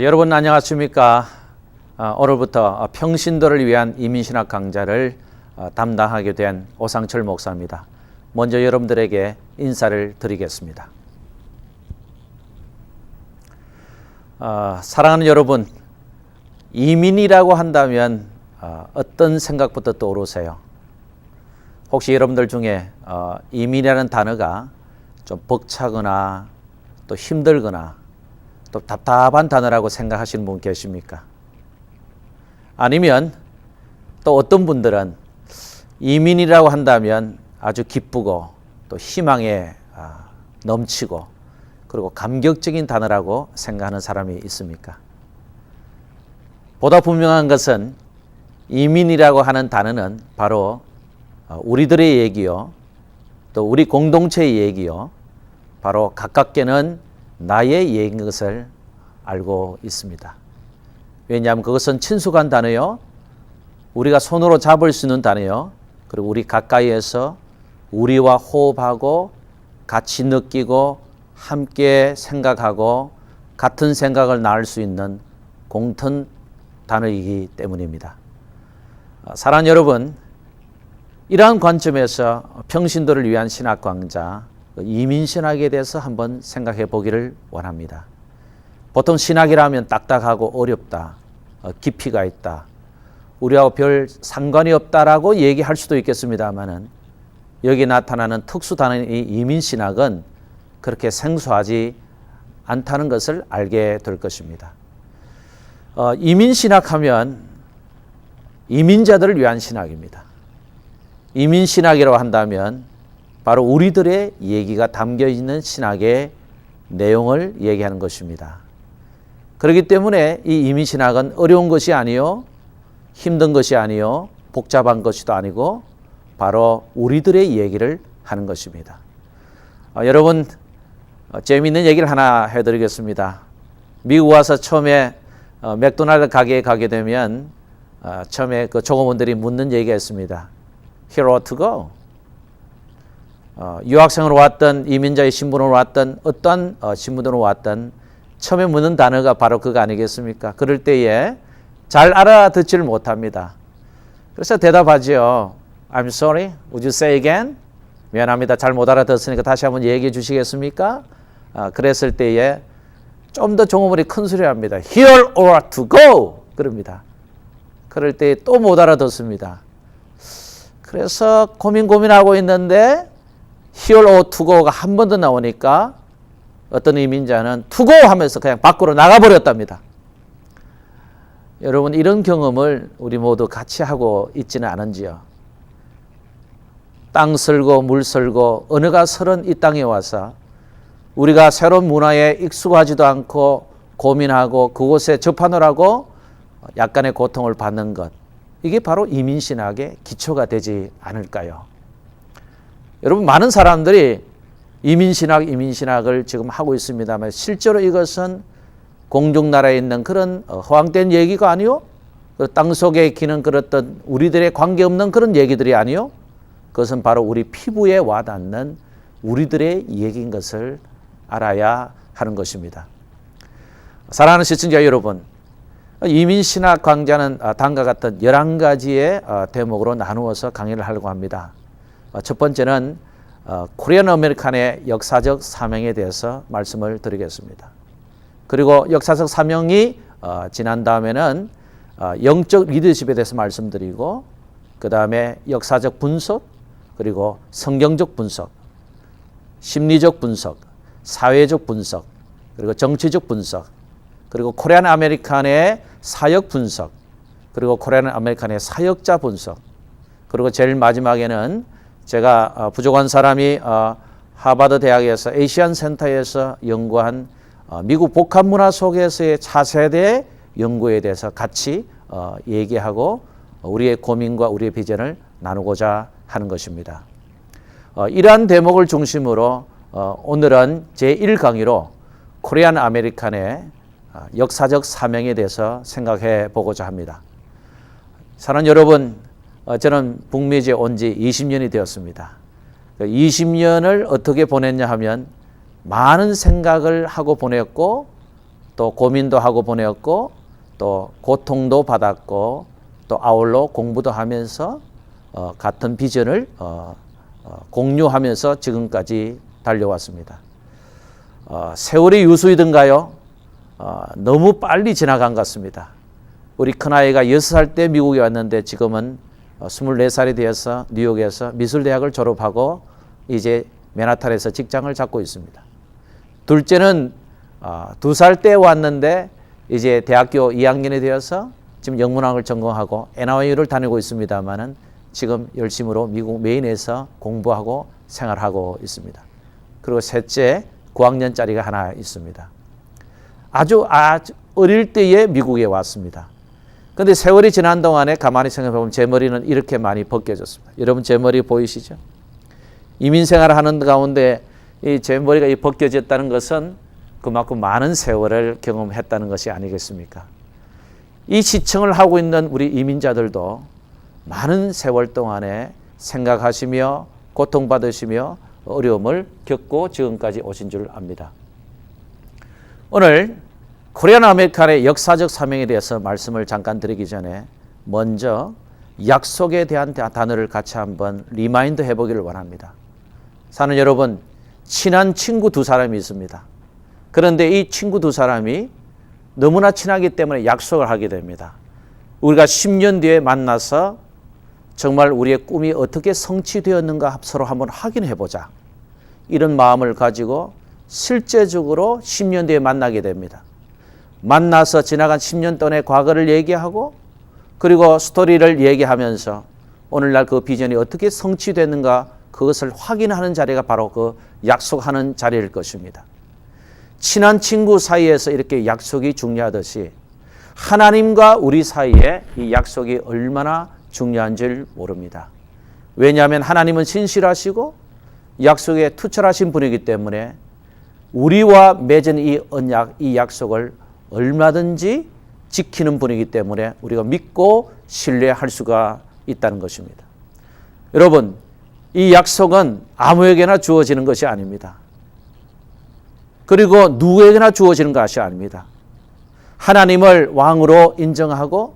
여러분 안녕하십니까? 오늘부터 평신도를 위한 이민신학 강좌를 담당하게 된 오상철 목사입니다. 먼저 여러분들에게 인사를 드리겠습니다. 사랑하는 여러분, 이민이라고 한다면 어떤 생각부터 떠오르세요? 혹시 여러분들 중에 이민이라는 단어가 좀 벅차거나 또 힘들거나 또 답답한 단어라고 생각하시는 분 계십니까? 아니면 또 어떤 분들은 이민이라고 한다면 아주 기쁘고 또 희망에 넘치고 그리고 감격적인 단어라고 생각하는 사람이 있습니까? 보다 분명한 것은 이민이라고 하는 단어는 바로 우리들의 얘기요, 또 우리 공동체의 얘기요, 바로 가깝게는 나의 얘기인 것을 알고 있습니다. 왜냐하면 그것은 친숙한 단어요, 우리가 손으로 잡을 수 있는 단어요, 그리고 우리 가까이에서 우리와 호흡하고 같이 느끼고 함께 생각하고 같은 생각을 나눌 수 있는 공통 단어이기 때문입니다. 사랑하는 여러분, 이러한 관점에서 평신도를 위한 신학 강좌 이민신학에 대해서 한번 생각해 보기를 원합니다. 보통 신학이라면 딱딱하고 어렵다, 깊이가 있다, 우리하고 별 상관이 없다라고 얘기할 수도 있겠습니다만은 여기 나타나는 특수 단어인 이 이민신학은 그렇게 생소하지 않다는 것을 알게 될 것입니다. 이민신학하면 이민자들을 위한 신학입니다. 이민신학이라고 한다면 바로 우리들의 얘기가 담겨 있는 신학의 내용을 얘기하는 것입니다. 그렇기 때문에 이 이민신학은 어려운 것이 아니요, 힘든 것이 아니요, 복잡한 것도 아니고 바로 우리들의 얘기를 하는 것입니다. 여러분, 재미있는 얘기를 하나 해드리겠습니다. 미국 와서 처음에 맥도날드 가게에 가게 되면 처음에 그 종업원들이 묻는 얘기가 있습니다. Here or to go? 유학생으로 왔던 이민자의 신분으로 왔던 어떠한 신분으로 왔던 처음에 묻는 단어가 바로 그거 아니겠습니까? 그럴 때에 잘 알아듣지를 못합니다. 그래서 대답하죠. I'm sorry, would you say again? 미안합니다. 잘 못 알아듣으니까 다시 한번 얘기해 주시겠습니까? 그랬을 때에 좀 더 종업원이 큰 소리를 합니다. Here or to go? 그럽니다. 그럴 때 또 못 알아듣습니다. 그래서 고민하고 있는데 Here or to go가 한 번 더 나오니까 어떤 이민자는 to go 하면서 그냥 밖으로 나가버렸답니다. 여러분, 이런 경험을 우리 모두 같이 하고 있지는 않은지요? 땅 쓸고 물 쓸고 언어가 서른 이 땅에 와서 우리가 새로운 문화에 익숙하지도 않고 고민하고 그곳에 접하느라고 약간의 고통을 받는 것, 이게 바로 이민신학의 기초가 되지 않을까요? 여러분, 많은 사람들이 이민신학을 지금 하고 있습니다만 실제로 이것은 공중나라에 있는 그런 허황된 얘기가 아니요, 땅속에 기는 그렇던 우리들의 관계없는 그런 얘기들이 아니요, 그것은 바로 우리 피부에 와닿는 우리들의 얘기인 것을 알아야 하는 것입니다. 사랑하는 시청자 여러분, 이민신학 강좌는 다음과 같은 11가지의 대목으로 나누어서 강의를 하려고 합니다. 첫 번째는 코리안 아메리칸의 역사적 사명에 대해서 말씀을 드리겠습니다. 그리고 역사적 사명이 지난 다음에는 영적 리더십에 대해서 말씀드리고, 그 다음에 역사적 분석, 그리고 성경적 분석, 심리적 분석, 사회적 분석, 그리고 정치적 분석, 그리고 코리안 아메리칸의 사역 분석, 그리고 코리안 아메리칸의 사역자 분석, 그리고 제일 마지막에는 제가 부족한 사람이 하버드 대학에서 에이시안 센터에서 연구한 미국 복합문화 속에서의 차세대 연구에 대해서 같이 얘기하고 우리의 고민과 우리의 비전을 나누고자 하는 것입니다. 이러한 대목을 중심으로 오늘은 제1강의로 코리안 아메리칸의 역사적 사명에 대해서 생각해 보고자 합니다. 사랑하는 여러분, 저는 북미주에 온 지 20년이 되었습니다. 20년을 어떻게 보냈냐 하면 많은 생각을 하고 보냈고 또 고민도 하고 보냈고 또 고통도 받았고 또 아울러 공부도 하면서 같은 비전을 공유하면서 지금까지 달려왔습니다. 세월이 유수이든가요? 너무 빨리 지나간 것 같습니다. 우리 큰아이가 6살 때 미국에 왔는데 지금은 24살이 되어서 뉴욕에서 미술대학을 졸업하고 이제 맨하탄에서 직장을 잡고 있습니다. 둘째는 2살 때 왔는데 이제 대학교 2학년이 되어서 지금 영문학을 전공하고 NYU를 다니고 있습니다만은 지금 열심으로 미국 메인에서 공부하고 생활하고 있습니다. 그리고 셋째 9학년짜리가 하나 있습니다. 아주 어릴 때에 미국에 왔습니다. 그런데 세월이 지난 동안에 가만히 생각해 보면 제 머리는 이렇게 많이 벗겨졌습니다. 여러분 제 머리 보이시죠? 이민 생활을 하는 가운데 이 제 머리가 벗겨졌다는 것은 그만큼 많은 세월을 경험했다는 것이 아니겠습니까? 이 시청을 하고 있는 우리 이민자들도 많은 세월 동안에 생각하시며 고통받으시며 어려움을 겪고 지금까지 오신 줄 압니다. 오늘 코리안 아메리칸의 역사적 사명에 대해서 말씀을 잠깐 드리기 전에 먼저 약속에 대한 단어를 같이 한번 리마인드 해보기를 원합니다. 사는 여러분, 친한 친구 두 사람이 있습니다. 그런데 이 친구 두 사람이 너무나 친하기 때문에 약속을 하게 됩니다. 우리가 10년 뒤에 만나서 정말 우리의 꿈이 어떻게 성취되었는가 서로 한번 확인해 보자. 이런 마음을 가지고 실제적으로 10년 뒤에 만나게 됩니다. 만나서 지나간 10년 동안의 과거를 얘기하고 그리고 스토리를 얘기하면서 오늘날 그 비전이 어떻게 성취됐는가 그것을 확인하는 자리가 바로 그 약속하는 자리일 것입니다. 친한 친구 사이에서 이렇게 약속이 중요하듯이 하나님과 우리 사이에 이 약속이 얼마나 중요한 줄 모릅니다. 왜냐하면 하나님은 신실하시고 약속에 투철하신 분이기 때문에 우리와 맺은 이 언약, 이 약속을 얼마든지 지키는 분이기 때문에 우리가 믿고 신뢰할 수가 있다는 것입니다. 여러분, 이 약속은 아무에게나 주어지는 것이 아닙니다. 그리고 누구에게나 주어지는 것이 아닙니다. 하나님을 왕으로 인정하고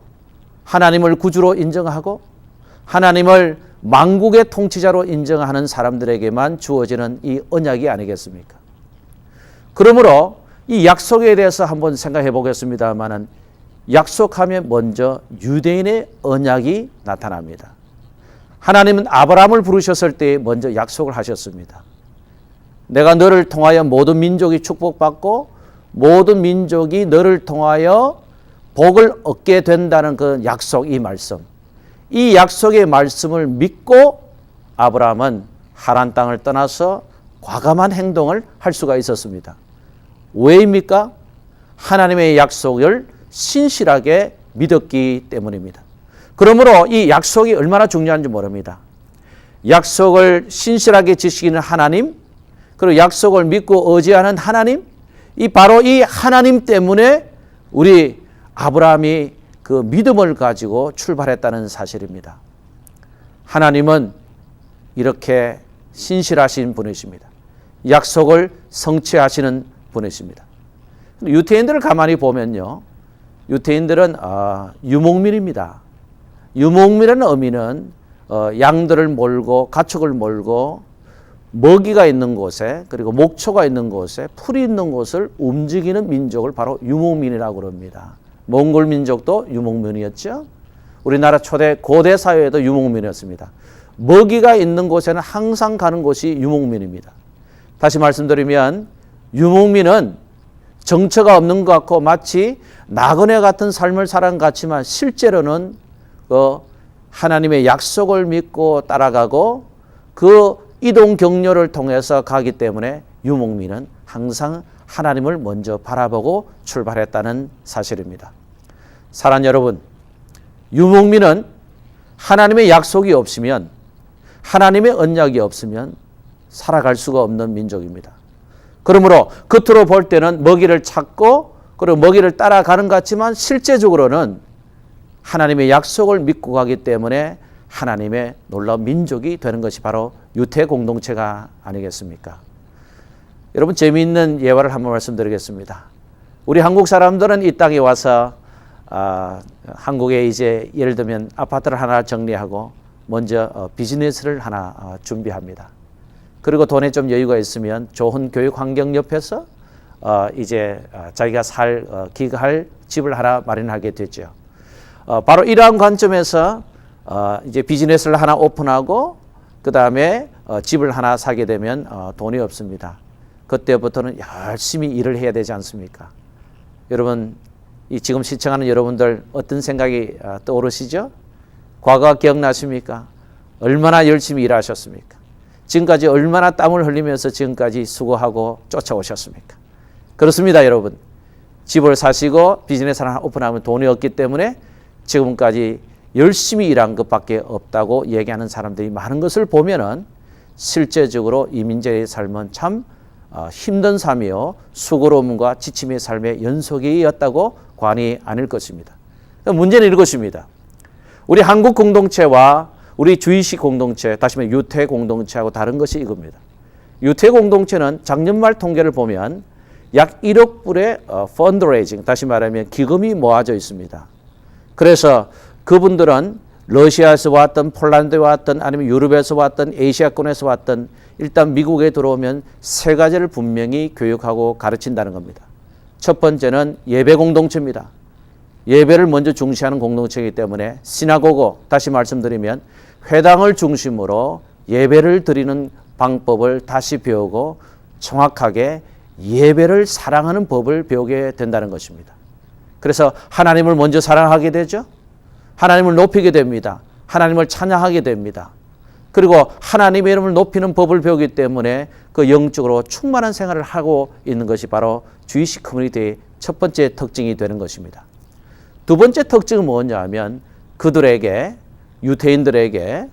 하나님을 구주로 인정하고 하나님을 만국의 통치자로 인정하는 사람들에게만 주어지는 이 언약이 아니겠습니까? 그러므로 이 약속에 대해서 한번 생각해 보겠습니다만은 약속하면 먼저 유대인의 언약이 나타납니다. 하나님은 아브라함을 부르셨을 때 먼저 약속을 하셨습니다. 내가 너를 통하여 모든 민족이 축복받고 모든 민족이 너를 통하여 복을 얻게 된다는 그 약속, 이 말씀. 이 약속의 말씀을 믿고 아브라함은 하란 땅을 떠나서 과감한 행동을 할 수가 있었습니다. 왜입니까? 하나님의 약속을 신실하게 믿었기 때문입니다. 그러므로 이 약속이 얼마나 중요한지 모릅니다. 약속을 신실하게 지키는 하나님, 그리고 약속을 믿고 의지하는 하나님, 바로 이 하나님 때문에 우리 아브라함이 그 믿음을 가지고 출발했다는 사실입니다. 하나님은 이렇게 신실하신 분이십니다. 약속을 성취하시는 분이십니다. 유태인들을 가만히 보면요, 유태인들은 유목민입니다. 유목민이라는 의미는 양들을 몰고 가축을 몰고 먹이가 있는 곳에 그리고 목초가 있는 곳에 풀이 있는 곳을 움직이는 민족을 바로 유목민이라고 그럽니다. 몽골 민족도 유목민이었죠. 우리나라 고대 사회에도 유목민이었습니다. 먹이가 있는 곳에는 항상 가는 곳이 유목민입니다. 다시 말씀드리면 유목민은 정처가 없는 것 같고 마치 나그네 같은 삶을 살아간 것 같지만 실제로는 하나님의 약속을 믿고 따라가고 그 이동 경로를 통해서 가기 때문에 유목민은 항상 하나님을 먼저 바라보고 출발했다는 사실입니다. 사랑하는 여러분, 유목민은 하나님의 약속이 없으면, 하나님의 언약이 없으면 살아갈 수가 없는 민족입니다. 그러므로 겉으로 볼 때는 먹이를 찾고 그리고 먹이를 따라가는 것 같지만 실제적으로는 하나님의 약속을 믿고 가기 때문에 하나님의 놀라운 민족이 되는 것이 바로 유태 공동체가 아니겠습니까? 여러분, 재미있는 예화를 한번 말씀드리겠습니다. 우리 한국 사람들은 이 땅에 와서 한국에 이제 예를 들면 아파트를 하나 정리하고 먼저 비즈니스를 하나 준비합니다. 그리고 돈에 좀 여유가 있으면 좋은 교육 환경 옆에서 이제 자기가 기거할 집을 하나 마련하게 되죠. 바로 이러한 관점에서 이제 비즈니스를 하나 오픈하고 그 다음에 집을 하나 사게 되면 돈이 없습니다. 그때부터는 열심히 일을 해야 되지 않습니까? 여러분, 지금 시청하는 여러분들 어떤 생각이 떠오르시죠? 과거 기억나십니까? 얼마나 열심히 일하셨습니까? 지금까지 얼마나 땀을 흘리면서 지금까지 수고하고 쫓아오셨습니까? 그렇습니다, 여러분. 집을 사시고 비즈니스 하나 오픈하면 돈이 없기 때문에 지금까지 열심히 일한 것밖에 없다고 얘기하는 사람들이 많은 것을 보면은 실제적으로 이 민족의 삶은 참 힘든 삶이요 수고로움과 지침의 삶의 연속이었다고 관이 아닐 것입니다. 문제는 이것입니다. 우리 한국 공동체와 우리 주의식 공동체, 다시 말해 유태 공동체하고 다른 것이 이겁니다. 유태 공동체는 작년 말 통계를 보면 약 1억 불의 펀드레이징, 다시 말하면 기금이 모아져 있습니다. 그래서 그분들은 러시아에서 왔든 폴란드에 왔든 아니면 유럽에서 왔든 아시아권에서 왔든 일단 미국에 들어오면 세 가지를 분명히 교육하고 가르친다는 겁니다. 첫 번째는 예배 공동체입니다. 예배를 먼저 중시하는 공동체이기 때문에 시나고고, 다시 말씀드리면 회당을 중심으로 예배를 드리는 방법을 다시 배우고 정확하게 예배를 사랑하는 법을 배우게 된다는 것입니다. 그래서 하나님을 먼저 사랑하게 되죠. 하나님을 높이게 됩니다. 하나님을 찬양하게 됩니다. 그리고 하나님의 이름을 높이는 법을 배우기 때문에 그 영적으로 충만한 생활을 하고 있는 것이 바로 주이식 커뮤니티의 첫 번째 특징이 되는 것입니다. 두 번째 특징은 뭐냐 하면 그들에게, 유태인들에게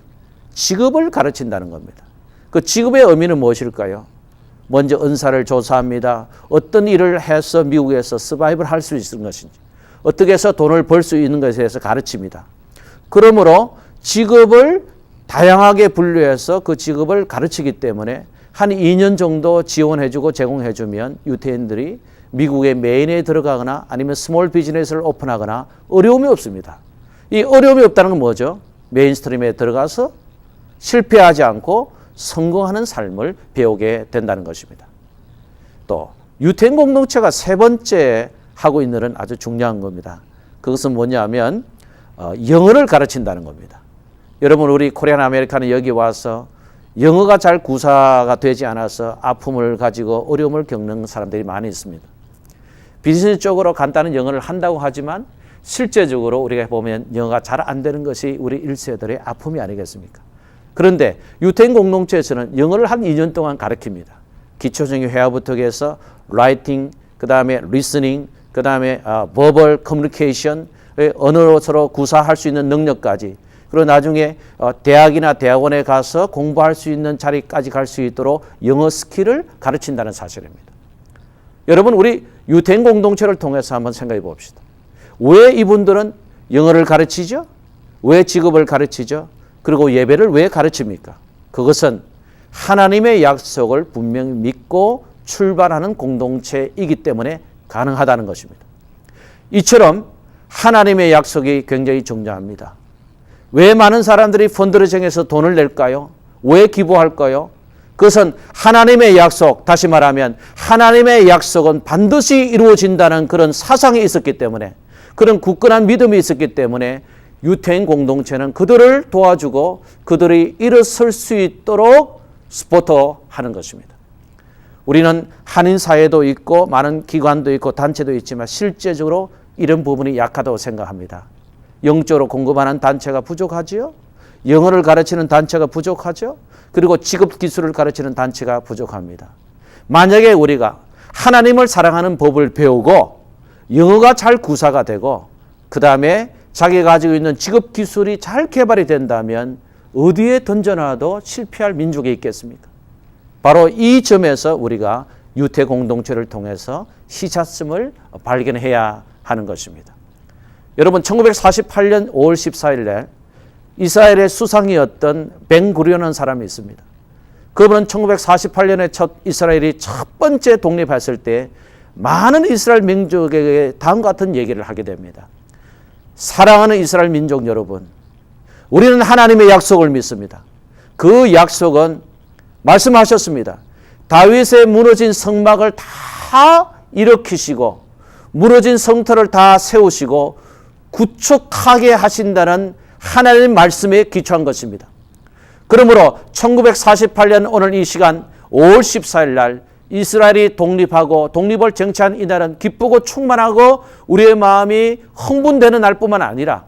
직업을 가르친다는 겁니다. 그 직업의 의미는 무엇일까요? 먼저 은사를 조사합니다. 어떤 일을 해서 미국에서 서바이브를 할 수 있는 것인지, 어떻게 해서 돈을 벌 수 있는 것에 대해서 가르칩니다. 그러므로 직업을 다양하게 분류해서 그 직업을 가르치기 때문에 한 2년 정도 지원해주고 제공해주면 유태인들이 미국의 메인에 들어가거나 아니면 스몰 비즈니스를 오픈하거나 어려움이 없습니다. 이 어려움이 없다는 건 뭐죠? 메인스트림에 들어가서 실패하지 않고 성공하는 삶을 배우게 된다는 것입니다. 또 유태인 공동체가 세 번째 하고 있는 일은 아주 중요한 겁니다. 그것은 뭐냐면 영어를 가르친다는 겁니다. 여러분, 우리 코리안 아메리카는 여기 와서 영어가 잘 구사가 되지 않아서 아픔을 가지고 어려움을 겪는 사람들이 많이 있습니다. 비즈니스 쪽으로 간단한 영어를 한다고 하지만 실제적으로 우리가 보면 영어가 잘 안 되는 것이 우리 1세들의 아픔이 아니겠습니까? 그런데 유태인 공동체에서는 영어를 한 2년 동안 가르칩니다. 기초적인 회화부터 해서 라이팅, 그 다음에 리스닝, 그 다음에 버벌 커뮤니케이션, 언어로 서로 구사할 수 있는 능력까지, 그리고 나중에 대학이나 대학원에 가서 공부할 수 있는 자리까지 갈 수 있도록 영어 스킬을 가르친다는 사실입니다. 여러분, 우리 유태인 공동체를 통해서 한번 생각해 봅시다. 왜 이분들은 영어를 가르치죠? 왜 직업을 가르치죠? 그리고 예배를 왜 가르칩니까? 그것은 하나님의 약속을 분명히 믿고 출발하는 공동체이기 때문에 가능하다는 것입니다. 이처럼 하나님의 약속이 굉장히 중요합니다. 왜 많은 사람들이 펀드레이징에서 돈을 낼까요? 왜 기부할까요? 그것은 하나님의 약속, 다시 말하면 하나님의 약속은 반드시 이루어진다는 그런 사상이 있었기 때문에, 그런 굳건한 믿음이 있었기 때문에 유태인 공동체는 그들을 도와주고 그들이 일어설 수 있도록 스포터하는 것입니다. 우리는 한인 사회도 있고 많은 기관도 있고 단체도 있지만 실제적으로 이런 부분이 약하다고 생각합니다. 영적으로 공급하는 단체가 부족하지요. 영어를 가르치는 단체가 부족하죠. 그리고 직업 기술을 가르치는 단체가 부족합니다. 만약에 우리가 하나님을 사랑하는 법을 배우고 영어가 잘 구사가 되고 그 다음에 자기가 가지고 있는 직업 기술이 잘 개발이 된다면 어디에 던져놔도 실패할 민족이 있겠습니까? 바로 이 점에서 우리가 유태 공동체를 통해서 시차점을 발견해야 하는 것입니다. 여러분, 1948년 5월 14일 날 이스라엘의 수상이었던 벤구리온이라는 사람이 있습니다. 그분은 1948년에 이스라엘이 첫 번째 독립했을 때 많은 이스라엘 민족에게 다음과 같은 얘기를 하게 됩니다. 사랑하는 이스라엘 민족 여러분, 우리는 하나님의 약속을 믿습니다. 그 약속은 말씀하셨습니다. 다윗의 무너진 성막을 다 일으키시고 무너진 성터를 다 세우시고 구축하게 하신다는 하나님의 말씀에 기초한 것입니다. 그러므로 1948년 오늘 이 시간 5월 14일 날 이스라엘이 독립하고 독립을 쟁취한 이날은 기쁘고 충만하고 우리의 마음이 흥분되는 날뿐만 아니라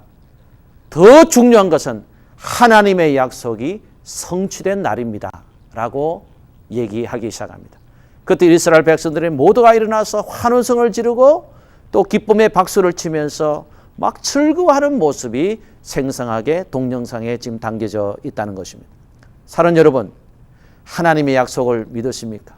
더 중요한 것은 하나님의 약속이 성취된 날입니다 라고 얘기하기 시작합니다. 그때 이스라엘 백성들이 모두가 일어나서 환호성을 지르고 또 기쁨의 박수를 치면서 막 즐거워하는 모습이 생생하게 동영상에 지금 담겨져 있다는 것입니다. 사랑하는 여러분, 하나님의 약속을 믿으십니까?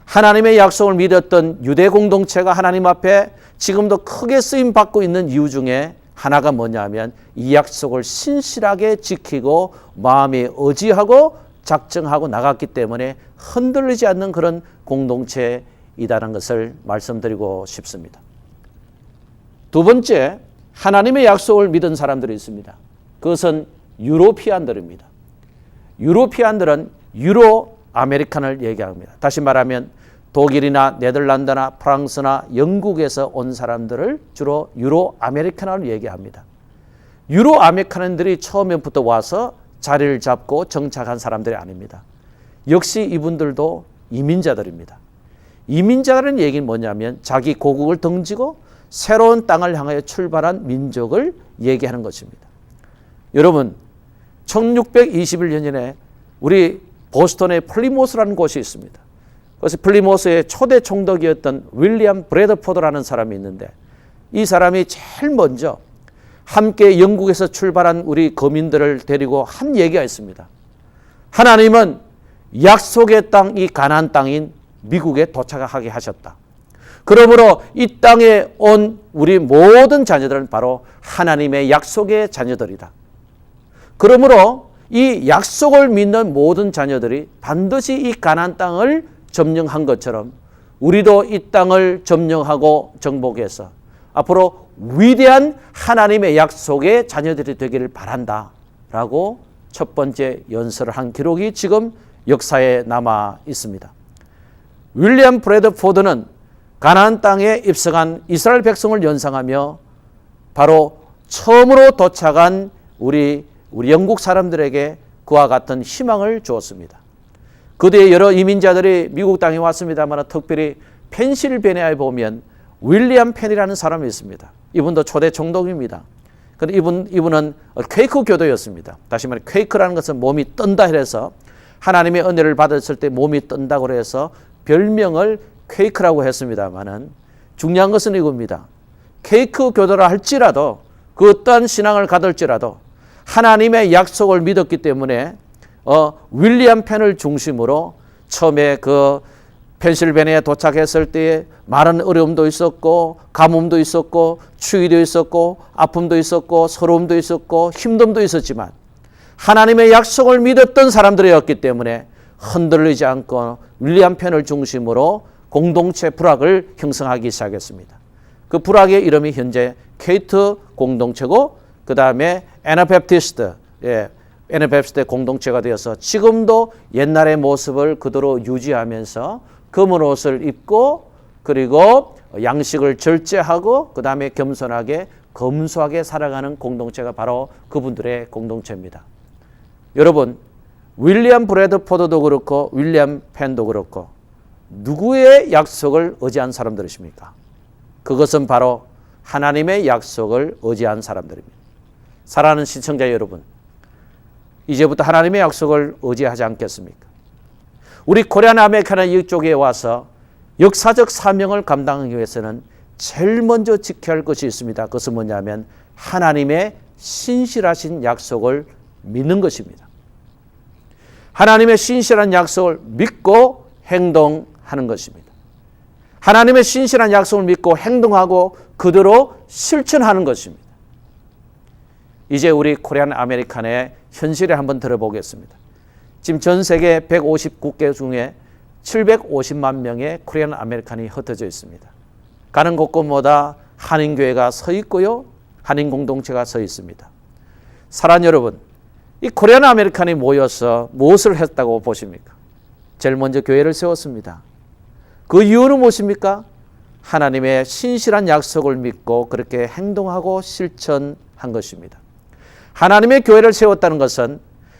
하나님의 약속을 믿었던 유대 공동체가 하나님 앞에 지금도 크게 쓰임받고 있는 이유 중에 하나가 뭐냐면 이 약속을 신실하게 지키고 마음에 의지하고 작정하고 나갔기 때문에 흔들리지 않는 그런 공동체이다는 것을 말씀드리고 싶습니다. 두 번째, 하나님의 약속을 믿은 사람들이 있습니다. 그것은 유로피안들입니다. 유로피안들은 유로 아메리칸을 얘기합니다. 다시 말하면 독일이나 네덜란드나 프랑스나 영국에서 온 사람들을 주로 유로 아메리칸을 얘기합니다. 유로 아메리칸들이 처음부터 와서 자리를 잡고 정착한 사람들이 아닙니다. 역시 이분들도 이민자들입니다. 이민자라는 얘기는 뭐냐면 자기 고국을 등지고 새로운 땅을 향하여 출발한 민족을 얘기하는 것입니다. 여러분, 1621년에 우리 보스턴에 플리모스라는 곳이 있습니다. 그래서 플리모스의 초대 총독이었던 윌리엄 브래드포드라는 사람이 있는데 이 사람이 제일 먼저 함께 영국에서 출발한 우리 거민들을 데리고 한 얘기가 있습니다. 하나님은 약속의 땅, 이 가나안 땅인 미국에 도착하게 하셨다. 그러므로 이 땅에 온 우리 모든 자녀들은 바로 하나님의 약속의 자녀들이다. 그러므로 이 약속을 믿는 모든 자녀들이 반드시 이 가나안 땅을 점령한 것처럼 우리도 이 땅을 점령하고 정복해서 앞으로 위대한 하나님의 약속의 자녀들이 되기를 바란다 라고 첫 번째 연설을 한 기록이 지금 역사에 남아 있습니다. 윌리엄 브래드포드는 가나안 땅에 입성한 이스라엘 백성을 연상하며 바로 처음으로 도착한 우리 영국 사람들에게 그와 같은 희망을 주었습니다. 그 뒤에 여러 이민자들이 미국 땅에 왔습니다만 특별히 펜실베니아에 보면 윌리엄 펜이라는 사람이 있습니다. 이분도 초대 총독입니다. 그런데 이분은 퀘이크 교도였습니다. 다시 말해 퀘이크라는 것은 몸이 뜬다 해서 하나님의 은혜를 받았을 때 몸이 뜬다고 해서 별명을 퀘이크라고 했습니다만은 중요한 것은 이겁니다. 퀘이크 교도라 할지라도 그 어떠한 신앙을 가질지라도 하나님의 약속을 믿었기 때문에 윌리엄 펜을 중심으로 처음에 그 펜실베니아에 도착했을 때에 많은 어려움도 있었고 가뭄도 있었고 추위도 있었고 아픔도 있었고 서러움도 있었고 힘듦도 있었지만 하나님의 약속을 믿었던 사람들이었기 때문에 흔들리지 않고 윌리엄 펜을 중심으로 공동체 불학을 형성하기 시작했습니다. 그 불학의 이름이 현재 케이트 공동체고 그 다음에 애나베프티스트, 애나베프티스트 공동체가 되어서 지금도 옛날의 모습을 그대로 유지하면서 검은 옷을 입고 그리고 양식을 절제하고 그 다음에 겸손하게 검소하게 살아가는 공동체가 바로 그분들의 공동체입니다. 여러분, 윌리엄 브래드포드도 그렇고 윌리엄 펜도 그렇고 누구의 약속을 의지한 사람들이십니까? 그것은 바로 하나님의 약속을 의지한 사람들입니다. 사랑하는 시청자 여러분, 이제부터 하나님의 약속을 의지하지 않겠습니까? 우리 코리안 아메리카나 이쪽에 와서 역사적 사명을 감당하기 위해서는 제일 먼저 지켜야 할 것이 있습니다. 그것은 뭐냐면 하나님의 신실하신 약속을 믿는 것입니다. 하나님의 신실한 약속을 믿고 행동하는 것입니다. 하나님의 신실한 약속을 믿고 행동하고 그대로 실천하는 것입니다. 이제 우리 코리안 아메리칸의 현실을 한번 들어보겠습니다. 지금 전 세계 159개 중에 750만 명의 코리안 아메리칸이 흩어져 있습니다. 가는 곳곳마다 한인교회가 서 있고요. 한인 공동체가 서 있습니다. 사랑하는 여러분, 이 코리안 아메리칸이 모여서 무엇을 했다고 보십니까? 제일 먼저 교회를 세웠습니다. 그 이유는 무엇입니까? 하나님의 신실한 약속을 믿고 그렇게 행동하고 실천한 것입니다. 하나님의 교회를 세웠다는 것은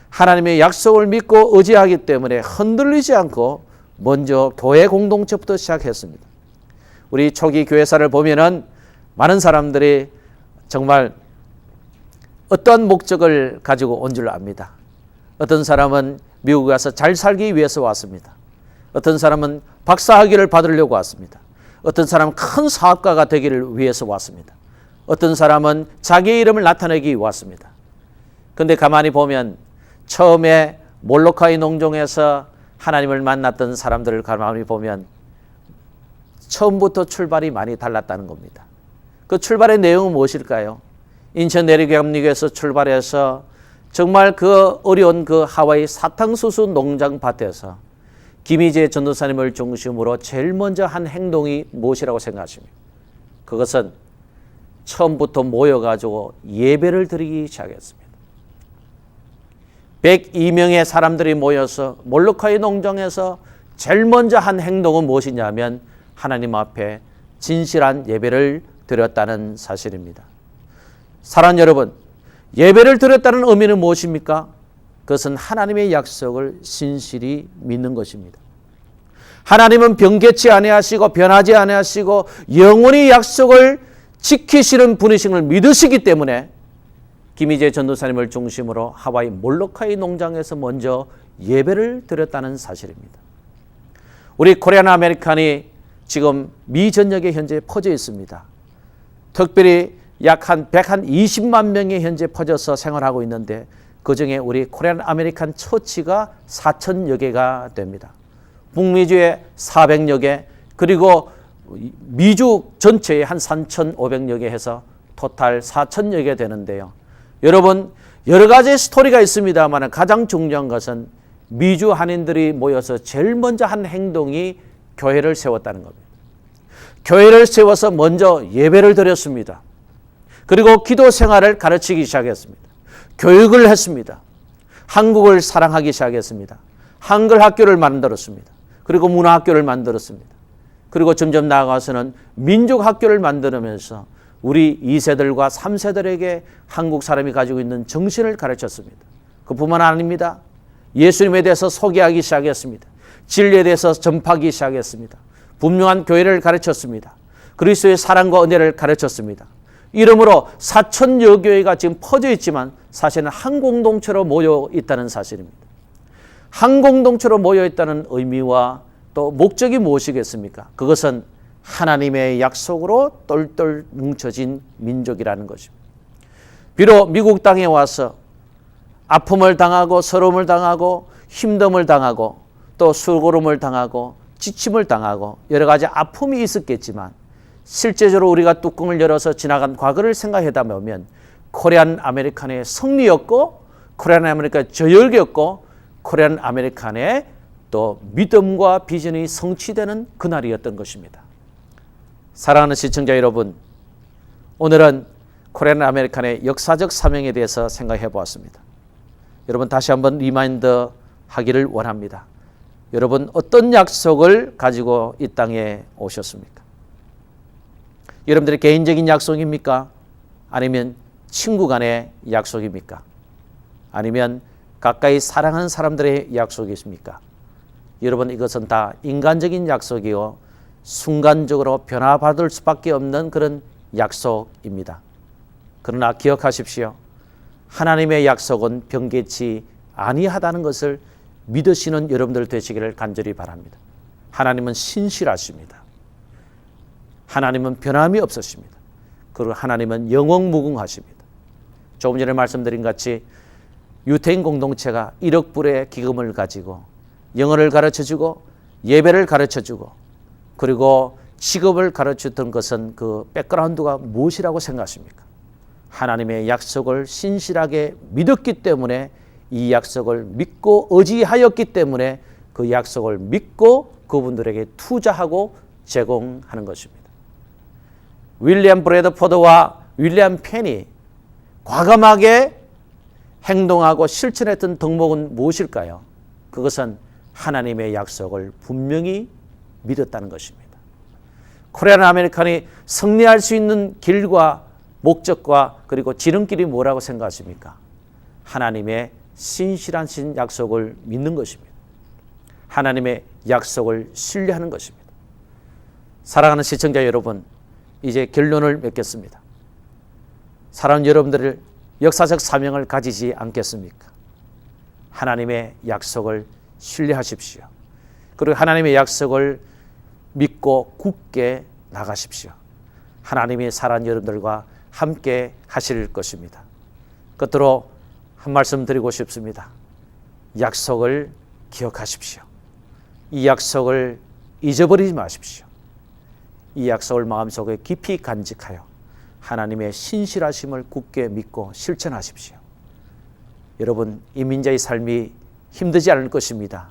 하나님의 약속을 믿고 의지하기 때문에 흔들리지 않고 먼저 교회 공동체부터 시작했습니다. 우리 초기 교회사를 보면은 많은 사람들이 정말 어떠한 목적을 가지고 온 줄 압니다. 어떤 사람은 미국에 가서 잘 살기 위해서 왔습니다. 어떤 사람은 박사학위를 받으려고 왔습니다. 어떤 사람은 큰 사업가가 되기를 위해서 왔습니다. 어떤 사람은 자기의 이름을 나타내기 왔습니다. 그런데 가만히 보면 처음에 몰로카이 농장에서 하나님을 만났던 사람들을 가만히 보면 처음부터 출발이 많이 달랐다는 겁니다. 그 출발의 내용은 무엇일까요? 인천 내리감리교에서 출발해서 정말 그 어려운 그 하와이 사탕수수 농장 밭에서 김희재 전도사님을 중심으로 제일 먼저 한 행동이 무엇이라고 생각하십니까? 그것은 처음부터 모여가지고 예배를 드리기 시작했습니다. 102명의 사람들이 모여서 몰로카이 농장에서 제일 먼저 한 행동은 무엇이냐면 하나님 앞에 진실한 예배를 드렸다는 사실입니다. 사랑하는 여러분, 예배를 드렸다는 의미는 무엇입니까? 그것은 하나님의 약속을 신실히 믿는 것입니다. 하나님은 변개치 아니하시고 변하지 아니하시고 영원히 약속을 지키시는 분이심을 믿으시기 때문에 김희재 전도사님을 중심으로 하와이 몰로카이 농장에서 먼저 예배를 드렸다는 사실입니다. 우리 코리안 아메리칸이 지금 미 전역에 현재 퍼져 있습니다. 특별히 약 한 120만 명이 현재 퍼져서 생활하고 있는데 그중에 우리 코리안 아메리칸 처치가 4,000여 개가 됩니다. 북미주에 400여 개, 그리고 미주 전체에 한 3,500여 개 해서 토탈 4,000여 개 되는데요. 여러분, 여러 가지 스토리가 있습니다만 가장 중요한 것은 미주 한인들이 모여서 제일 먼저 한 행동이 교회를 세웠다는 겁니다. 교회를 세워서 먼저 예배를 드렸습니다. 그리고 기도 생활을 가르치기 시작했습니다. 교육을 했습니다. 한국을 사랑하기 시작했습니다. 한글 학교를 만들었습니다. 그리고 문화 학교를 만들었습니다. 그리고 점점 나아가서는 민족 학교를 만들면서 우리 2세들과 3세들에게 한국 사람이 가지고 있는 정신을 가르쳤습니다. 그뿐만 아닙니다. 예수님에 대해서 소개하기 시작했습니다. 진리에 대해서 전파하기 시작했습니다. 분명한 교회를 가르쳤습니다. 그리스도의 사랑과 은혜를 가르쳤습니다. 이러므로 4,000여 교회가 지금 퍼져 있지만 사실은 한 공동체로 모여 있다는 사실입니다. 한 공동체로 모여 있다는 의미와 또 목적이 무엇이겠습니까? 그것은 하나님의 약속으로 똘똘 뭉쳐진 민족이라는 것입니다. 비록 미국 땅에 와서 아픔을 당하고 서러움을 당하고 힘듦을 당하고 또 수고름을 당하고 지침을 당하고 여러 가지 아픔이 있었겠지만 실제적으로 우리가 뚜껑을 열어서 지나간 과거를 생각하다 보면 코리안 아메리칸의 승리였고 코리안 아메리칸의 저열기였고 코리안 아메리칸의 또 믿음과 비전이 성취되는 그날이었던 것입니다. 사랑하는 시청자 여러분, 오늘은 코리안 아메리칸의 역사적 사명에 대해서 생각해 보았습니다. 여러분 다시 한번 리마인드 하기를 원합니다. 여러분 어떤 약속을 가지고 이 땅에 오셨습니까? 여러분들의 개인적인 약속입니까? 아니면 친구 간의 약속입니까? 아니면 가까이 사랑하는 사람들의 약속이십니까? 여러분 이것은 다 인간적인 약속이요 순간적으로 변화받을 수밖에 없는 그런 약속입니다. 그러나 기억하십시오. 하나님의 약속은 변개치 아니하다는 것을 믿으시는 여러분들 되시기를 간절히 바랍니다. 하나님은 신실하십니다. 하나님은 변함이 없으십니다. 그리고 하나님은 영원무궁하십니다. 조금 전에 말씀드린 같이 유태인 공동체가 1억 불의 기금을 가지고 영어를 가르쳐주고 예배를 가르쳐주고 그리고 직업을 가르쳤던 것은 그 백그라운드가 무엇이라고 생각하십니까? 하나님의 약속을 신실하게 믿었기 때문에 이 약속을 믿고 의지하였기 때문에 그 약속을 믿고 그분들에게 투자하고 제공하는 것입니다. 윌리엄 브래드포드와 윌리엄 펜이 과감하게 행동하고 실천했던 덕목은 무엇일까요? 그것은 하나님의 약속을 분명히 믿었다는 것입니다. 코리안 아메리칸이 승리할 수 있는 길과 목적과 그리고 지름길이 뭐라고 생각하십니까? 하나님의 신실하신 약속을 믿는 것입니다. 하나님의 약속을 신뢰하는 것입니다. 사랑하는 시청자 여러분, 이제 결론을 맺겠습니다. 사랑하는 여러분들을 역사적 사명을 가지지 않겠습니까? 하나님의 약속을 신뢰하십시오. 그리고 하나님의 약속을 믿고 굳게 나가십시오. 하나님이 사랑하는 여러분들과 함께 하실 것입니다. 끝으로 한 말씀 드리고 싶습니다. 약속을 기억하십시오. 이 약속을 잊어버리지 마십시오. 이 약속을 마음속에 깊이 간직하여 하나님의 신실하심을 굳게 믿고 실천하십시오. 여러분, 이민자의 삶이 힘들지 않을 것입니다.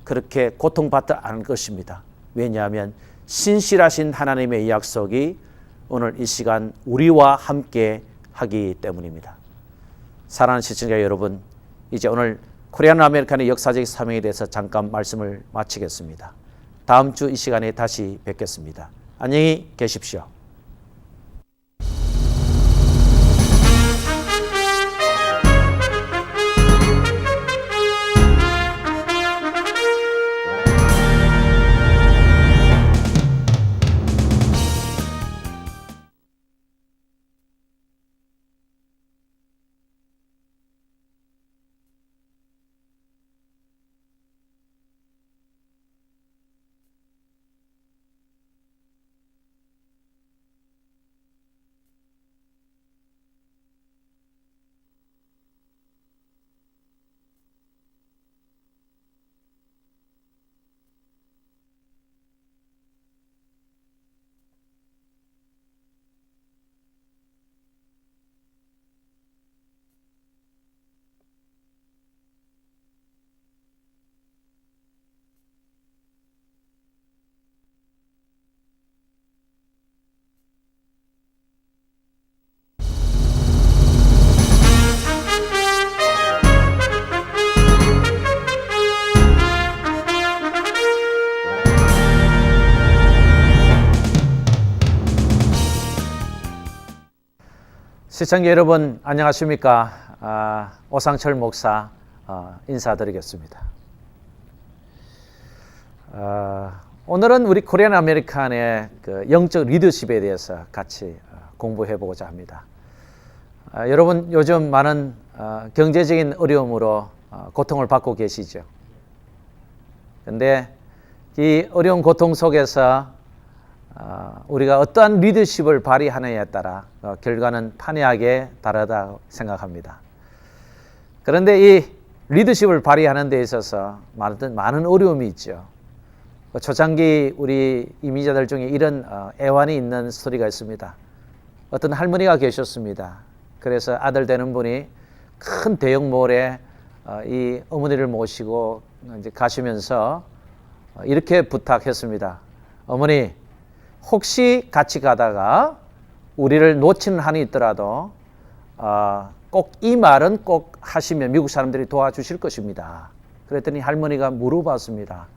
그렇게 고통받지 않을 것입니다. 왜냐하면 신실하신 하나님의 약속이 오늘 이 시간 우리와 함께 하기 때문입니다. 사랑하는 시청자 여러분, 이제 오늘 코리안 아메리칸의 역사적 사명에 대해서 잠깐 말씀을 마치겠습니다. 다음 주 이 시간에 다시 뵙겠습니다. 안녕히 계십시오. 시청자 여러분 안녕하십니까? 오상철 목사 인사드리겠습니다. 오늘은 우리 코리안 아메리칸의 그 영적 리더십에 대해서 같이 공부해 보고자 합니다. 여러분 요즘 많은 경제적인 어려움으로 고통을 받고 계시죠. 그런데 이 어려운 고통 속에서 우리가 어떠한 리더십을 발휘하느냐에 따라 결과는 판이하게 다르다고 생각합니다. 그런데 이 리더십을 발휘하는 데 있어서 많은 어려움이 있죠. 초창기 우리 이민자들 중에 이런 애환이 있는 스토리가 있습니다. 어떤 할머니가 계셨습니다. 그래서 아들 되는 분이 큰 대형몰에 이 어머니를 모시고 이제 가시면서 이렇게 부탁했습니다. 어머니, 혹시 같이 가다가 우리를 놓치는 한이 있더라도 꼭 이 말은 꼭 하시면 미국 사람들이 도와주실 것입니다. 그랬더니 할머니가 물어봤습니다.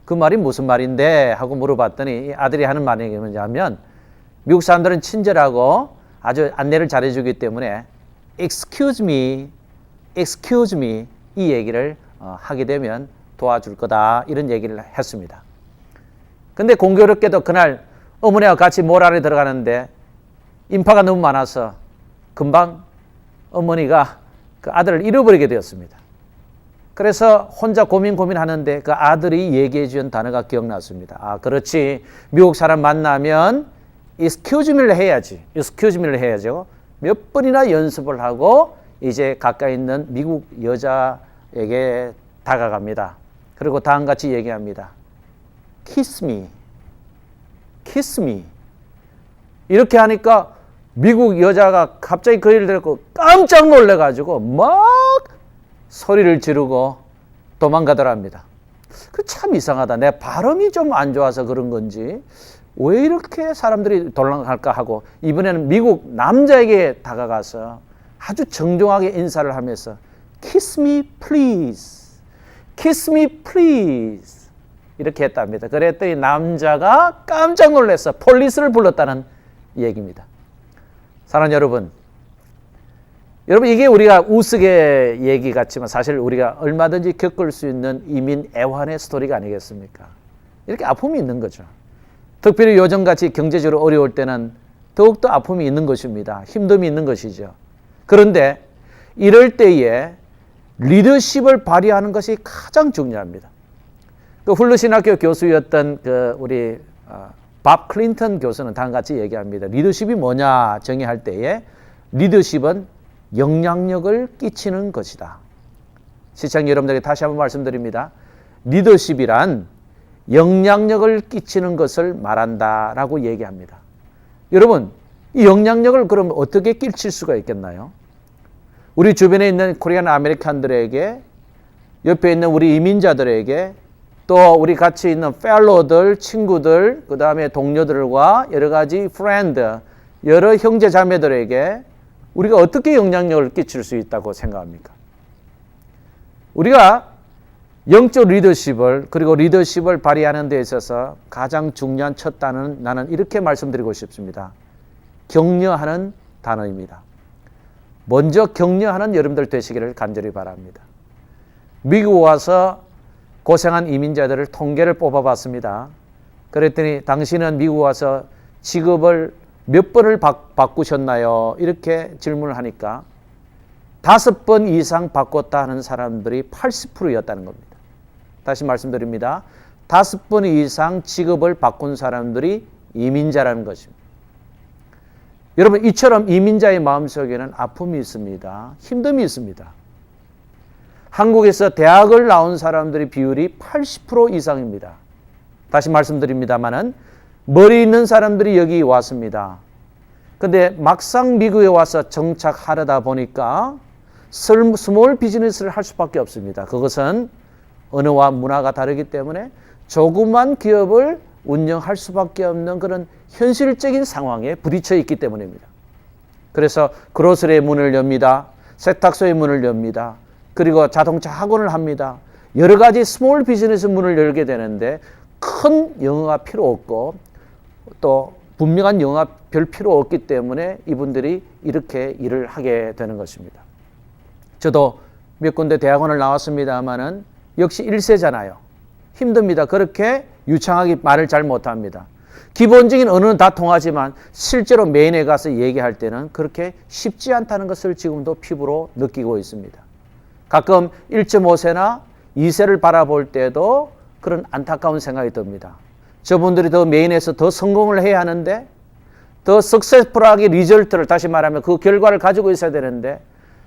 그 말이 무슨 말인데? 하고 물어봤더니 아들이 하는 말이 뭐냐면 미국 사람들은 친절하고 아주 안내를 잘해주기 때문에 excuse me 이 얘기를 하게 되면 도와줄 거다 이런 얘기를 했습니다. 근데 공교롭게도 그날 어머니와 같이 몰아래 들어가는데 인파가 너무 많아서 금방 어머니가 그 아들을 잃어버리게 되었습니다. 그래서 혼자 고민하는데 그 아들이 얘기해 준 단어가 기억났습니다. 그렇지. 미국 사람 만나면 excuse me를 해야지. excuse me를 해야죠. 몇 번이나 연습을 하고 이제 가까이 있는 미국 여자에게 다가갑니다. 그리고 다음같이 얘기합니다. kiss me. 이렇게 하니까 미국 여자가 갑자기 그 일을 듣고 깜짝 놀래가지고 막 소리를 지르고 도망가더랍니다. 그 참 이상하다. 내 발음이 좀 안 좋아서 그런 건지 왜 이렇게 사람들이 돌아갈까 하고 이번에는 미국 남자에게 다가가서 아주 정중하게 인사를 하면서 Kiss me please. Kiss me please. 이렇게 했답니다. 그랬더니 남자가 깜짝 놀라서 폴리스를 불렀다는 얘기입니다. 사랑하는 여러분, 이게 우리가 우스개 얘기 같지만 사실 우리가 얼마든지 겪을 수 있는 이민 애환의 스토리가 아니겠습니까? 이렇게 아픔이 있는 거죠. 특별히 요즘같이 경제적으로 어려울 때는 더욱더 아픔이 있는 것입니다. 힘듦이 있는 것이죠. 그런데 이럴 때에 리더십을 발휘하는 것이 가장 중요합니다. 그 훌루신학교 교수였던 우리 밥 클린턴 교수는 다음과 같이 얘기합니다. 리더십이 뭐냐 정의할 때에 리더십은 영향력을 끼치는 것이다. 시청자 여러분들에게 다시 한번 말씀드립니다. 리더십이란 영향력을 끼치는 것을 말한다라고 얘기합니다. 여러분, 이 영향력을 그럼 어떻게 끼칠 수가 있겠나요? 우리 주변에 있는 코리안 아메리칸들에게, 옆에 있는 우리 이민자들에게, 또 우리 같이 있는 펠로들, 친구들, 그 다음에 동료들과 여러 가지 프렌드, 여러 형제 자매들에게 우리가 어떻게 영향력을 끼칠 수 있다고 생각합니까? 우리가 영적 리더십을 그리고 리더십을 발휘하는 데 있어서 가장 중요한 첫 단어는 나는 이렇게 말씀드리고 싶습니다. 격려하는 단어입니다. 먼저 격려하는 여러분들 되시기를 간절히 바랍니다. 미국 와서 고생한 이민자들을 통계를 뽑아봤습니다. 그랬더니 당신은 미국 와서 직업을 몇 번을 바꾸셨나요? 이렇게 질문을 하니까 5번 이상 바꿨다 하는 사람들이 80%였다는 겁니다. 다시 말씀드립니다. 5번 이상 직업을 바꾼 사람들이 이민자라는 것입니다. 여러분, 이처럼 이민자의 마음속에는 아픔이 있습니다. 힘듦이 있습니다. 한국에서 대학을 나온 사람들의 비율이 80% 이상입니다. 다시 말씀드립니다만은 머리 있는 사람들이 여기 왔습니다. 근데 막상 미국에 와서 정착하려다 보니까 스몰 비즈니스를 할 수밖에 없습니다. 그것은 언어와 문화가 다르기 때문에 조그만 기업을 운영할 수밖에 없는 그런 현실적인 상황에 부딪혀 있기 때문입니다. 그래서 그로서리의 문을 엽니다. 세탁소의 문을 엽니다. 그리고 자동차 학원을 합니다. 여러 가지 스몰 비즈니스 문을 열게 되는데 큰 영어가 필요 없고 또 분명한 영어가 별 필요 없기 때문에 이분들이 이렇게 일을 하게 되는 것입니다. 저도 몇 군데 대학원을 나왔습니다만은 역시 1세잖아요. 힘듭니다. 그렇게 유창하게 말을 잘 못합니다. 기본적인 언어는 다 통하지만 실제로 메인에 가서 얘기할 때는 그렇게 쉽지 않다는 것을 지금도 피부로 느끼고 있습니다. 가끔 1.5세나 2세를 바라볼 때도 그런 안타까운 생각이 듭니다. 저분들이 더 메인에서 더 성공을 해야 하는데 더 석세스풀하게 리절트를 다시 말하면 그 결과를 가지고 있어야 되는데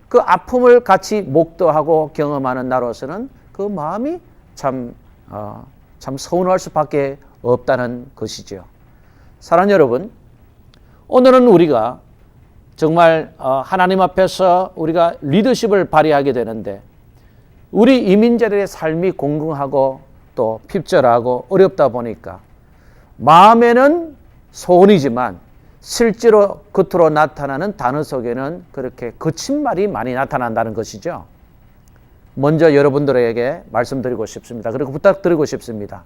그 아픔을 같이 목도하고 경험하는 나로서는 그 마음이 참 서운할 수밖에 없다는 것이죠. 사랑하는 여러분, 오늘은 우리가 정말 하나님 앞에서 우리가 리더십을 발휘하게 되는데 우리 이민자들의 삶이 공공하고 또 핍절하고 어렵다 보니까 마음에는 소원이지만 실제로 겉으로 나타나는 단어 속에는 그렇게 거친 말이 많이 나타난다는 것이죠. 먼저 여러분들에게 말씀드리고 싶습니다. 그리고 부탁드리고 싶습니다.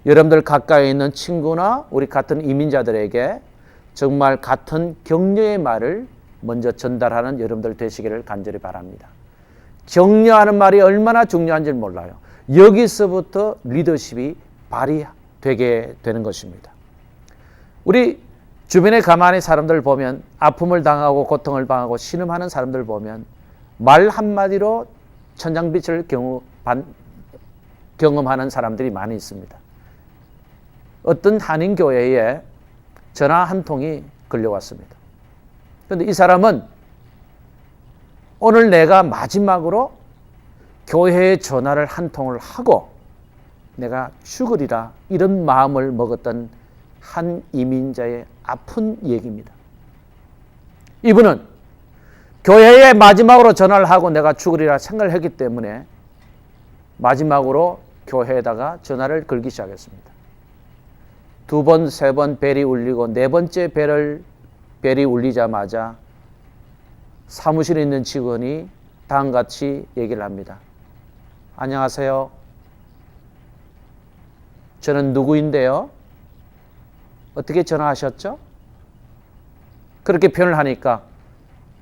여러분들 가까이 있는 친구나 우리 같은 이민자들에게 정말 같은 격려의 말을 먼저 전달하는 여러분들 되시기를 간절히 바랍니다. 격려하는 말이 얼마나 중요한지 몰라요. 여기서부터 리더십이 발휘되게 되는 것입니다. 우리 주변에 가만히 사람들 보면 아픔을 당하고 고통을 당하고 신음하는 사람들 보면 말 한마디로 천장빛을 경험하는 사람들이 많이 있습니다. 어떤 한인교회에 전화 한 통이 걸려왔습니다. 그런데 이 사람은 오늘 내가 마지막으로 교회에 전화를 한 통을 하고 내가 죽으리라 이런 마음을 먹었던 한 이민자의 아픈 얘기입니다. 이분은 교회에 마지막으로 전화를 하고 내가 죽으리라 생각을 했기 때문에 마지막으로 교회에다가 전화를 걸기 시작했습니다. 2번, 3번 벨이 울리고 4번째 벨이 울리자마자 사무실에 있는 직원이 다음같이 얘기를 합니다. 안녕하세요. 저는 누구인데요? 어떻게 전화하셨죠? 그렇게 표현을 하니까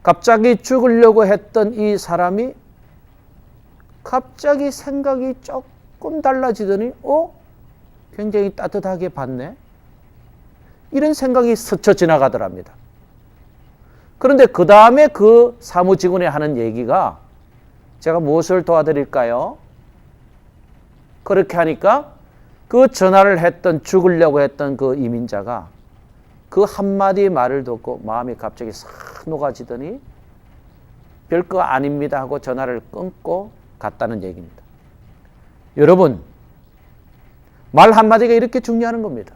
갑자기 죽으려고 했던 이 사람이 갑자기 생각이 조금 달라지더니 굉장히 따뜻하게 봤네. 이런 생각이 스쳐 지나가더랍니다. 그런데 그 다음에 그 사무직원이 하는 얘기가 제가 무엇을 도와드릴까요? 그렇게 하니까 그 전화를 했던 죽으려고 했던 그 이민자가 그 한마디 말을 듣고 마음이 갑자기 싹 녹아지더니 별거 아닙니다 하고 전화를 끊고 갔다는 얘기입니다. 여러분, 말 한마디가 이렇게 중요한 겁니다.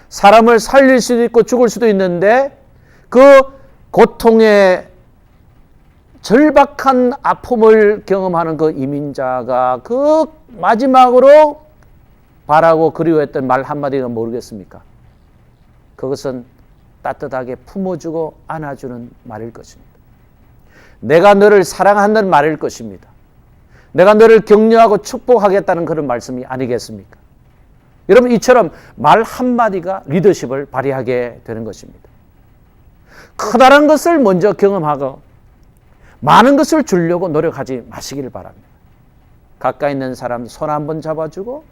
사람을 살릴 수도 있고 죽을 수도 있는데 그 고통의 절박한 아픔을 경험하는 그 이민자가 그 마지막으로 바라고 그리워했던 말 한마디가 모르겠습니까? 그것은 따뜻하게 품어주고 안아주는 말일 것입니다. 내가 너를 사랑한다는 말일 것입니다. 내가 너를 격려하고 축복하겠다는 그런 말씀이 아니겠습니까? 여러분, 이처럼 말 한마디가 리더십을 발휘하게 되는 것입니다. 커다란 것을 먼저 경험하고 많은 것을 주려고 노력하지 마시기를 바랍니다. 가까이 있는 사람 손 한번 잡아주고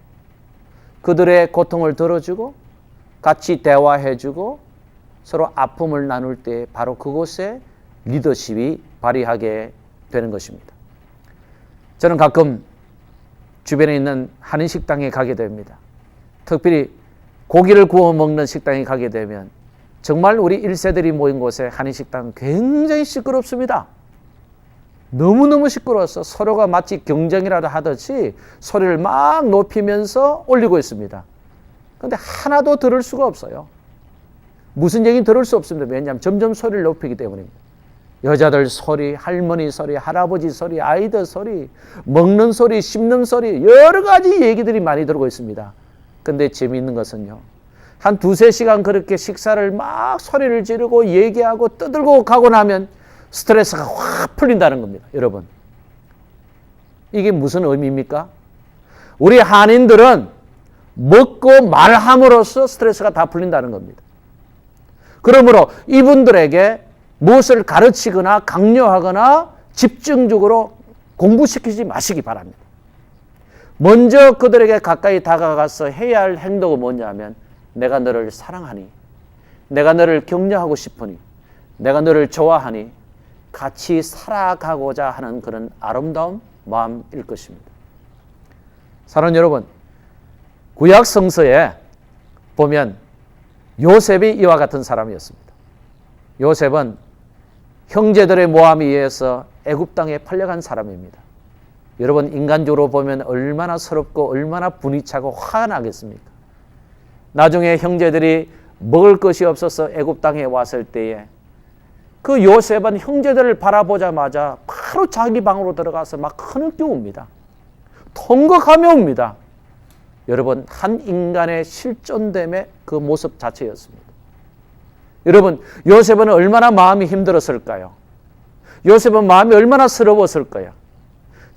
그들의 고통을 들어주고 같이 대화해주고 서로 아픔을 나눌 때 바로 그곳에 리더십이 발휘하게 되는 것입니다. 저는 가끔 주변에 있는 한인식당에 가게 됩니다. 특별히 고기를 구워 먹는 식당에 가게 되면 정말 우리 1세들이 모인 곳에 한인식당은 굉장히 시끄럽습니다. 너무너무 시끄러워서 서로가 마치 경쟁이라도 하듯이 소리를 막 높이면서 올리고 있습니다. 그런데 하나도 들을 수가 없어요. 무슨 얘기는 들을 수 없습니다. 왜냐하면 점점 소리를 높이기 때문입니다. 여자들 소리, 할머니 소리, 할아버지 소리, 아이들 소리, 먹는 소리, 씹는 소리, 여러 가지 얘기들이 많이 들고 있습니다. 근데 재미있는 것은요, 한 2-3시간 그렇게 식사를 막 소리를 지르고 얘기하고 떠들고 가고 나면 스트레스가 확 풀린다는 겁니다. 여러분, 이게 무슨 의미입니까? 우리 한인들은 먹고 말함으로써 스트레스가 다 풀린다는 겁니다. 그러므로 이분들에게 무엇을 가르치거나 강요하거나 집중적으로 공부시키지 마시기 바랍니다. 먼저 그들에게 가까이 다가가서 해야 할 행동은 뭐냐면 내가 너를 사랑하니, 내가 너를 격려하고 싶으니, 내가 너를 좋아하니 같이 살아가고자 하는 그런 아름다운 마음일 것입니다. 사랑하는 여러분, 구약 성서에 보면 요셉이 이와 같은 사람이었습니다. 요셉은 형제들의 모함에 의해서 애굽 땅에 팔려간 사람입니다. 여러분, 인간적으로 보면 얼마나 서럽고 얼마나 분이 차고 화가 나겠습니까? 나중에 형제들이 먹을 것이 없어서 애굽 땅에 왔을 때에 그 요셉은 형제들을 바라보자마자 바로 자기 방으로 들어가서 막 흐느껴 옵니다. 통곡하며 옵니다. 여러분, 한 인간의 실존됨의 그 모습 자체였습니다. 여러분, 요셉은 얼마나 마음이 힘들었을까요? 요셉은 마음이 얼마나 서러웠을까요?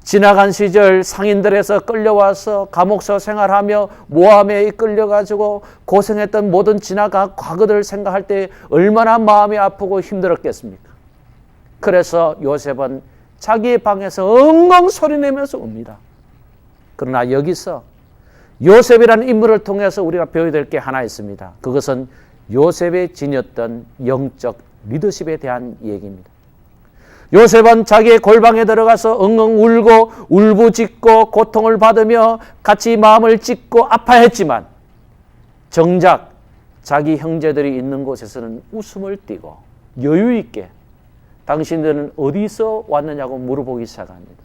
지나간 시절 상인들에서 끌려와서 감옥서 생활하며 모함에 이끌려가지고 고생했던 모든 지나간 과거들을 생각할 때 얼마나 마음이 아프고 힘들었겠습니까? 그래서 요셉은 자기의 방에서 엉엉 소리내면서 옵니다. 그러나 여기서 요셉이라는 인물을 통해서 우리가 배워야 될 게 하나 있습니다. 그것은 요셉의 지녔던 영적 리더십에 대한 얘기입니다. 요셉은 자기의 골방에 들어가서 엉엉 울고 울부짖고 고통을 받으며 같이 마음을 찢고 아파했지만 정작 자기 형제들이 있는 곳에서는 웃음을 띠고 여유 있게 당신들은 어디서 왔느냐고 물어보기 시작합니다.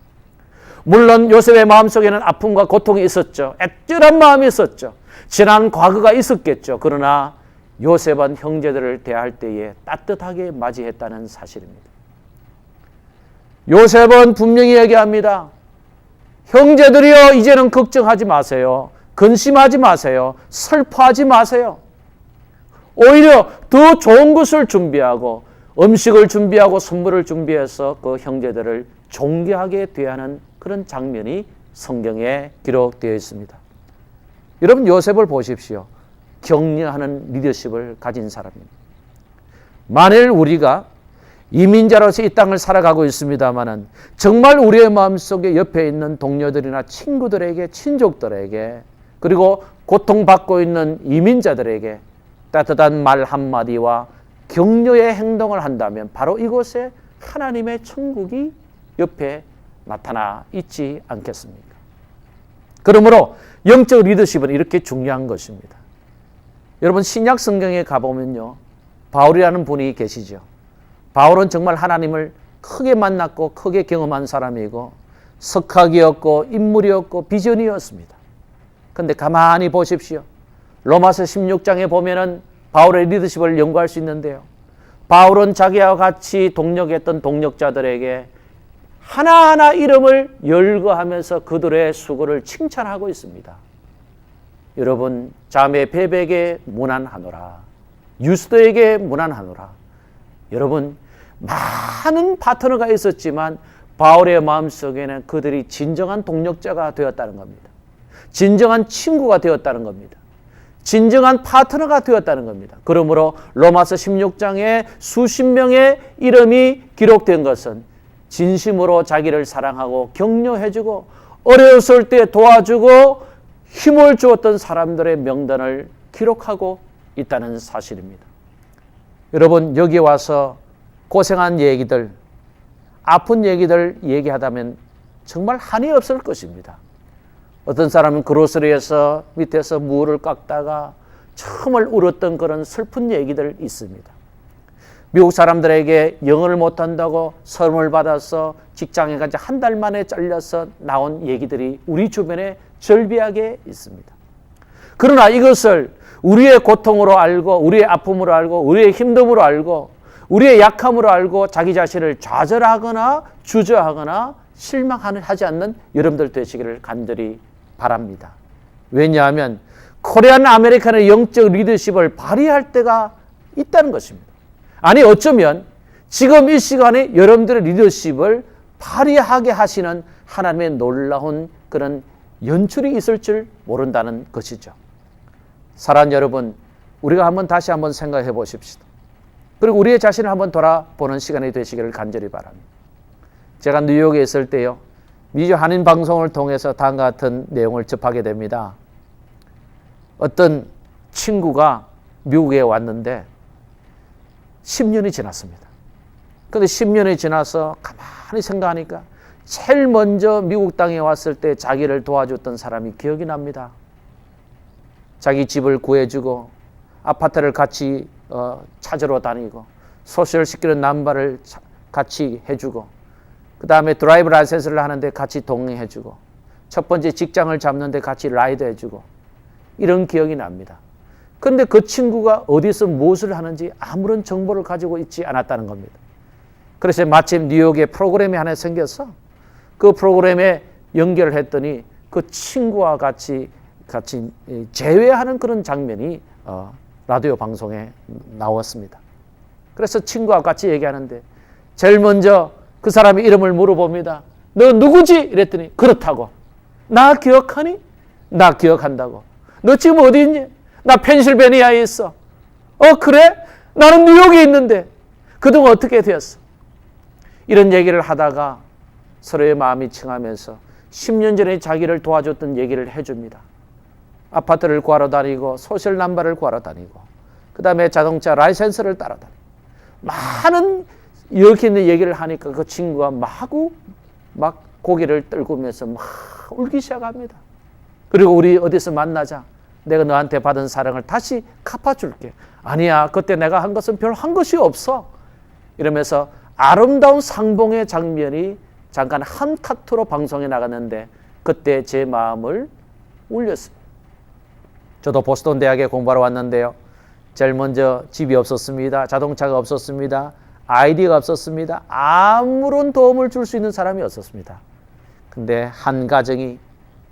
물론 요셉의 마음속에는 아픔과 고통이 있었죠. 애절한 마음이 있었죠. 지난 과거가 있었겠죠. 그러나 요셉은 형제들을 대할 때에 따뜻하게 맞이했다는 사실입니다. 요셉은 분명히 얘기합니다. 형제들이여 이제는 걱정하지 마세요. 근심하지 마세요. 슬퍼하지 마세요. 오히려 더 좋은 것을 준비하고 음식을 준비하고 선물을 준비해서 그 형제들을 존경하게 대하는 그런 장면이 성경에 기록되어 있습니다. 여러분 요셉을 보십시오. 격려하는 리더십을 가진 사람입니다. 만일 우리가 이민자로서 이 땅을 살아가고 있습니다마는 정말 우리의 마음속에 옆에 있는 동료들이나 친구들에게, 친족들에게, 그리고 고통받고 있는 이민자들에게 따뜻한 말 한마디와 격려의 행동을 한다면 바로 이곳에 하나님의 천국이 옆에 나타나 있지 않겠습니까? 그러므로 영적 리더십은 이렇게 중요한 것입니다. 여러분 신약 성경에 가보면요, 바울이라는 분이 계시죠. 바울은 정말 하나님을 크게 만났고 크게 경험한 사람이고 석학이었고 인물이었고 비전이었습니다. 그런데 가만히 보십시오. 로마서 16장에 보면은 바울의 리더십을 연구할 수 있는데요. 바울은 자기와 같이 동력했던 동력자들에게 하나하나 이름을 열거하면서 그들의 수고를 칭찬하고 있습니다. 여러분, 자매 베백에 문안하노라. 유스도에게 문안하노라. 여러분, 많은 파트너가 있었지만 바울의 마음속에는 그들이 진정한 동력자가 되었다는 겁니다. 진정한 친구가 되었다는 겁니다. 진정한 파트너가 되었다는 겁니다. 그러므로 로마서 16장에 수십 명의 이름이 기록된 것은 진심으로 자기를 사랑하고 격려해주고 어려웠을 때 도와주고 힘을 주었던 사람들의 명단을 기록하고 있다는 사실입니다. 여러분 여기 와서 고생한 얘기들, 아픈 얘기들 얘기하다면 정말 한이 없을 것입니다. 어떤 사람은 그로스리에서 밑에서 무를 깎다가 정말 울었던 그런 슬픈 얘기들 있습니다. 미국 사람들에게 영어를 못한다고 선을 받아서 직장에 가서 한 달 만에 잘려서 나온 얘기들이 우리 주변에 절비하게 있습니다. 그러나 이것을 우리의 고통으로 알고 우리의 아픔으로 알고 우리의 힘듦으로 알고 우리의 약함으로 알고 자기 자신을 좌절하거나 주저하거나 실망하지 않는 여러분들 되시기를 간절히 바랍니다. 왜냐하면 코리안 아메리칸의 영적 리더십을 발휘할 때가 있다는 것입니다. 아니 어쩌면 지금 이 시간에 여러분들의 리더십을 발휘하게 하시는 하나님의 놀라운 그런 연출이 있을 줄 모른다는 것이죠. 사랑하는 여러분, 우리가 다시 한번 생각해 보십시다. 그리고 우리의 자신을 한번 돌아보는 시간이 되시기를 간절히 바랍니다. 제가 뉴욕에 있을 때요, 미주 한인 방송을 통해서 다음과 같은 내용을 접하게 됩니다. 어떤 친구가 미국에 왔는데 10년이 지났습니다. 그런데 10년이 지나서 가만히 생각하니까 제일 먼저 미국 땅에 왔을 때 자기를 도와줬던 사람이 기억이 납니다. 자기 집을 구해주고 아파트를 같이 찾으러 다니고 소셜시키는 남바를 같이 해주고 그 다음에 드라이브 라이센스를 하는데 같이 동행해주고 첫 번째 직장을 잡는데 같이 라이드 해주고 이런 기억이 납니다. 그런데 그 친구가 어디서 무엇을 하는지 아무런 정보를 가지고 있지 않았다는 겁니다. 그래서 마침 뉴욕에 프로그램이 하나 생겨서 그 프로그램에 연결을 했더니 그 친구와 같이 재회하는 그런 장면이 라디오 방송에 나왔습니다. 그래서 친구와 같이 얘기하는데 제일 먼저 그 사람의 이름을 물어봅니다. 너 누구지? 이랬더니 그렇다고. 나 기억하니? 나 기억한다고. 너 지금 어디 있니? 나 펜실베니아에 있어. 그래? 나는 뉴욕에 있는데 그동안 어떻게 되었어? 이런 얘기를 하다가 서로의 마음이 칭하면서 10년 전에 자기를 도와줬던 얘기를 해줍니다. 아파트를 구하러 다니고 소셜 남바를 구하러 다니고 그 다음에 자동차 라이센스를 따라다니고 많은 이렇게 있는 얘기를 하니까 그 친구가 마구 막 고개를 떨구면서 막 울기 시작합니다. 그리고 우리 어디서 만나자. 내가 너한테 받은 사랑을 다시 갚아줄게. 아니야, 그때 내가 한 것은 별 한 것이 없어. 이러면서 아름다운 상봉의 장면이 잠깐 한 카트로 방송에 나갔는데 그때 제 마음을 울렸습니다. 저도 보스턴 대학에 공부하러 왔는데요. 제일 먼저 집이 없었습니다. 자동차가 없었습니다. 아이디가 없었습니다. 아무런 도움을 줄 수 있는 사람이 없었습니다. 근데 한 가정이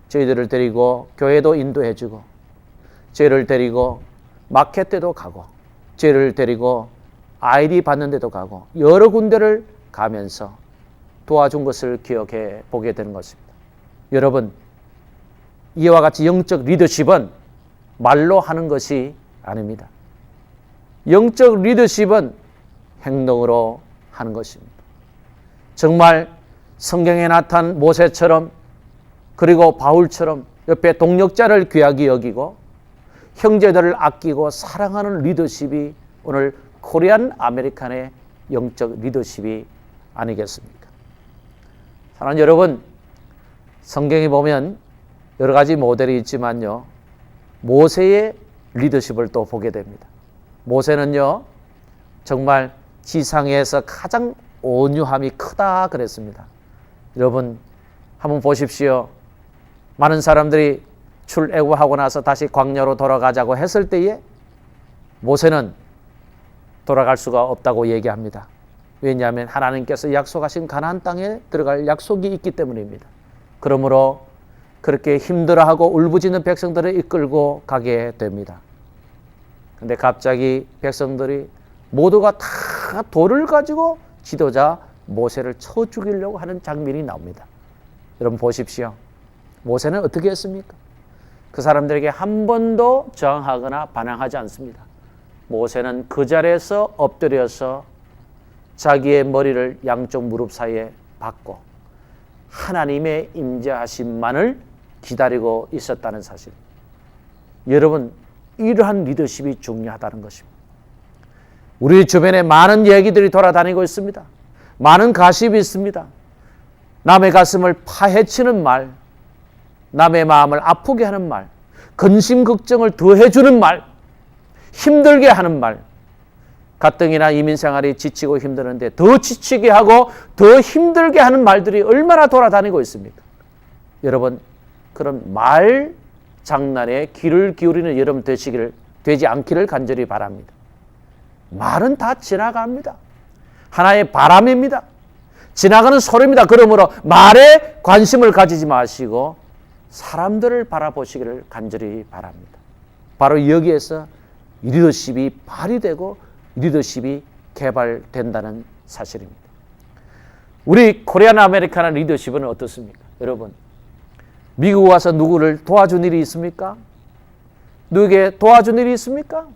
저희들을 데리고 교회도 인도해주고, 저희를 데리고 마켓에도 가고, 저희를 데리고 아이디 받는 데도 가고, 여러 군데를 가면서 도와준 것을 기억해 보게 되는 것입니다. 여러분, 이와 같이 영적 리더십은 말로 하는 것이 아닙니다. 영적 리더십은 행동으로 하는 것입니다. 정말 성경에 나타난 모세처럼, 그리고 바울처럼 옆에 동력자를 귀하게 여기고 형제들을 아끼고 사랑하는 리더십이 오늘 코리안 아메리칸의 영적 리더십이 아니겠습니까? 사랑하는 여러분, 성경에 보면 여러 가지 모델이 있지만요, 모세의 리더십을 또 보게 됩니다. 모세는요, 정말 지상에서 가장 온유함이 크다 그랬습니다. 여러분, 한번 보십시오. 많은 사람들이 출애굽하고 나서 다시 광야로 돌아가자고 했을 때에 모세는 돌아갈 수가 없다고 얘기합니다. 왜냐하면 하나님께서 약속하신 가나안 땅에 들어갈 약속이 있기 때문입니다. 그러므로 그렇게 힘들어하고 울부짖는 백성들을 이끌고 가게 됩니다. 근데 갑자기 백성들이 모두가 다 돌을 가지고 지도자 모세를 쳐 죽이려고 하는 장면이 나옵니다. 여러분 보십시오. 모세는 어떻게 했습니까? 그 사람들에게 한 번도 저항하거나 반항하지 않습니다. 모세는 그 자리에서 엎드려서 자기의 머리를 양쪽 무릎 사이에 박고 하나님의 임재하심만을 기다리고 있었다는 사실. 여러분, 이러한 리더십이 중요하다는 것입니다. 우리 주변에 많은 얘기들이 돌아다니고 있습니다. 많은 가십이 있습니다. 남의 가슴을 파헤치는 말, 남의 마음을 아프게 하는 말, 근심 걱정을 더해주는 말, 힘들게 하는 말, 가뜩이나 이민생활이 지치고 힘드는데 더 지치게 하고 더 힘들게 하는 말들이 얼마나 돌아다니고 있습니까? 여러분, 그런 말 장난에 귀를 기울이는 여러분 되지 않기를 간절히 바랍니다. 말은 다 지나갑니다. 하나의 바람입니다. 지나가는 소리입니다. 그러므로 말에 관심을 가지지 마시고 사람들을 바라보시기를 간절히 바랍니다. 바로 여기에서 리더십이 발휘되고 리더십이 개발된다는 사실입니다. 우리 코리안 아메리카나 리더십은 어떻습니까? 여러분, 미국 와서 누구를 도와준 일이 있습니까? 누구에게 도와준 일이 있습니까?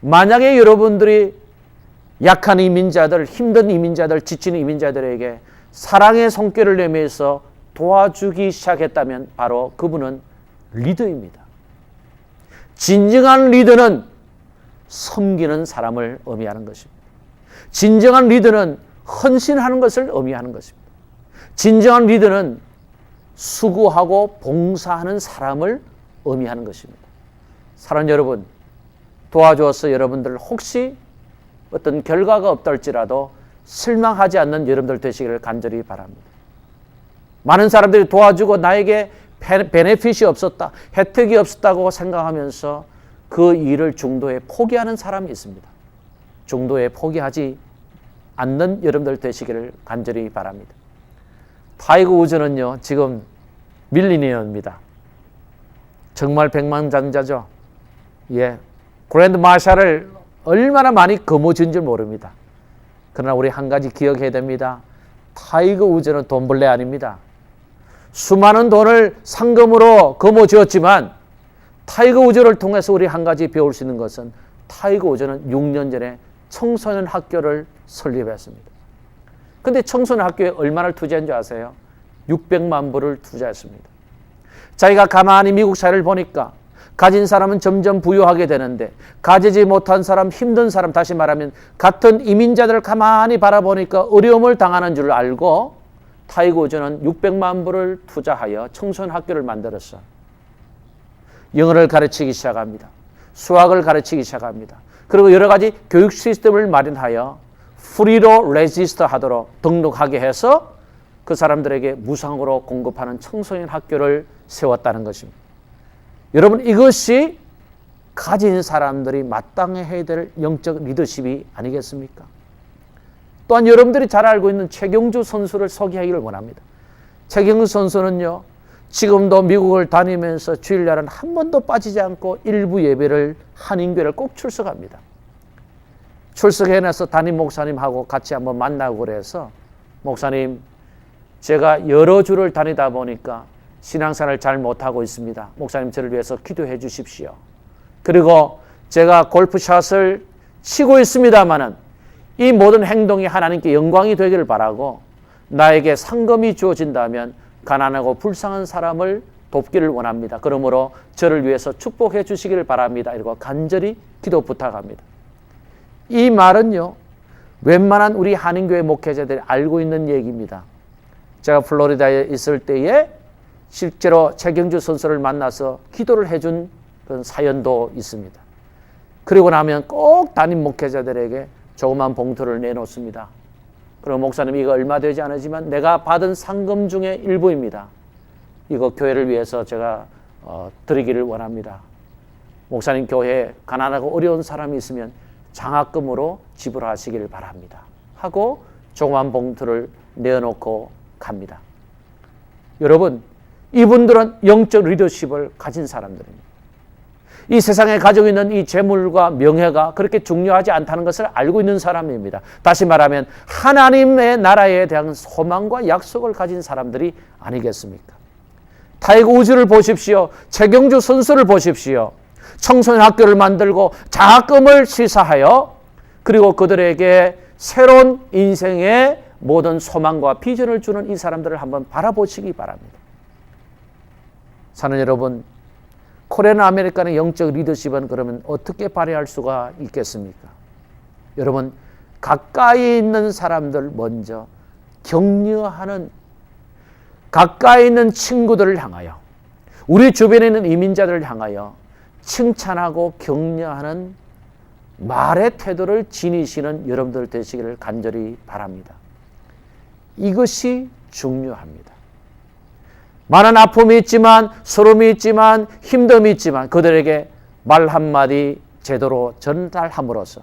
만약에 여러분들이 약한 이민자들, 힘든 이민자들, 지친 이민자들에게 사랑의 손길을 내밀어서 도와주기 시작했다면 바로 그분은 리더입니다. 진정한 리더는 섬기는 사람을 의미하는 것입니다. 진정한 리더는 헌신하는 것을 의미하는 것입니다. 진정한 리더는 수고하고 봉사하는 사람을 의미하는 것입니다. 사랑하는 여러분, 도와주어서 여러분들 혹시 어떤 결과가 없달지라도 실망하지 않는 여러분들 되시기를 간절히 바랍니다. 많은 사람들이 도와주고 나에게 베네핏이 없었다, 혜택이 없었다고 생각하면서 그 일을 중도에 포기하는 사람이 있습니다. 중도에 포기하지 않는 여러분들 되시기를 간절히 바랍니다. 타이거 우즈는요, 지금 밀리니어입니다. 정말 백만장자죠. 예, 그랜드 마샬을 얼마나 많이 거머쥔 줄 모릅니다. 그러나 우리 한 가지 기억해야 됩니다. 타이거 우즈는 돈벌레 아닙니다. 수많은 돈을 상금으로 거머쥐었지만 타이거 우즈를 통해서 우리 한 가지 배울 수 있는 것은 타이거 우즈는 6년 전에 청소년 학교를 설립했습니다. 그런데 청소년 학교에 얼마를 투자한 줄 아세요? 600만 불을 투자했습니다. 자기가 가만히 미국 사회를 보니까 가진 사람은 점점 부유하게 되는데 가지지 못한 사람, 힘든 사람, 다시 말하면 같은 이민자들을 가만히 바라보니까 어려움을 당하는 줄 알고 타이거 우즈는 600만 불을 투자하여 청소년 학교를 만들었어요. 영어를 가르치기 시작합니다. 수학을 가르치기 시작합니다. 그리고 여러 가지 교육 시스템을 마련하여 프리로 레지스터 하도록 등록하게 해서 그 사람들에게 무상으로 공급하는 청소년 학교를 세웠다는 것입니다. 여러분, 이것이 가진 사람들이 마땅히 해야 될 영적 리더십이 아니겠습니까? 또한 여러분들이 잘 알고 있는 최경주 선수를 소개하기를 원합니다. 최경주 선수는요, 지금도 미국을 다니면서 주일날은 한 번도 빠지지 않고 일부 예배를 한인교회를 꼭 출석합니다. 출석해내서 담임 목사님하고 같이 한번 만나고 그래서 목사님, 제가 여러 주를 다니다 보니까 신앙생활을 잘 못하고 있습니다. 목사님 저를 위해서 기도해 주십시오. 그리고 제가 골프샷을 치고 있습니다마는 이 모든 행동이 하나님께 영광이 되기를 바라고 나에게 상금이 주어진다면 가난하고 불쌍한 사람을 돕기를 원합니다. 그러므로 저를 위해서 축복해 주시기를 바랍니다. 이러고 간절히 기도 부탁합니다. 이 말은요, 웬만한 우리 한인교회 목회자들이 알고 있는 얘기입니다. 제가 플로리다에 있을 때에 실제로 최경주 선수를 만나서 기도를 해준 그런 사연도 있습니다. 그리고 나면 꼭 담임 목회자들에게 조그만 봉투를 내놓습니다. 그럼 목사님, 이거 얼마 되지 않지만 내가 받은 상금 중에 일부입니다. 이거 교회를 위해서 제가 드리기를 원합니다. 목사님, 교회에 가난하고 어려운 사람이 있으면 장학금으로 지불하시기를 바랍니다. 하고 조그만 봉투를 내어놓고 갑니다. 여러분, 이분들은 영적 리더십을 가진 사람들입니다. 이 세상에 가지고 있는 이 재물과 명예가 그렇게 중요하지 않다는 것을 알고 있는 사람입니다. 다시 말하면 하나님의 나라에 대한 소망과 약속을 가진 사람들이 아니겠습니까? 타이거 우즈를 보십시오. 최경주 선수를 보십시오. 청소년 학교를 만들고 장학금을 시사하여 그리고 그들에게 새로운 인생의 모든 소망과 비전을 주는 이 사람들을 한번 바라보시기 바랍니다. 사는 여러분, 코리안 아메리칸의 영적 리더십은 그러면 어떻게 발휘할 수가 있겠습니까? 여러분, 가까이 있는 사람들 먼저 격려하는, 가까이 있는 친구들을 향하여, 우리 주변에 있는 이민자들을 향하여 칭찬하고 격려하는 말의 태도를 지니시는 여러분들 되시기를 간절히 바랍니다. 이것이 중요합니다. 많은 아픔이 있지만, 서름이 있지만, 힘듦이 있지만 그들에게 말 한마디 제대로 전달함으로써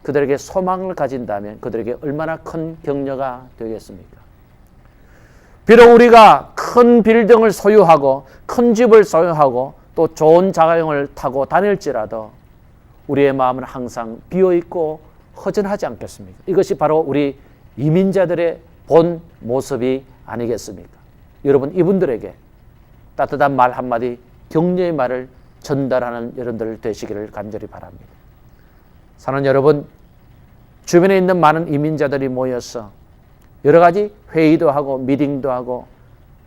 그들에게 소망을 가진다면 그들에게 얼마나 큰 격려가 되겠습니까? 비록 우리가 큰 빌딩을 소유하고 큰 집을 소유하고 또 좋은 자가용을 타고 다닐지라도 우리의 마음은 항상 비어있고 허전하지 않겠습니까? 이것이 바로 우리 이민자들의 본 모습이 아니겠습니까? 여러분, 이분들에게 따뜻한 말 한마디, 격려의 말을 전달하는 여러분들 되시기를 간절히 바랍니다. 사는 여러분, 주변에 있는 많은 이민자들이 모여서 여러 가지 회의도 하고 미팅도 하고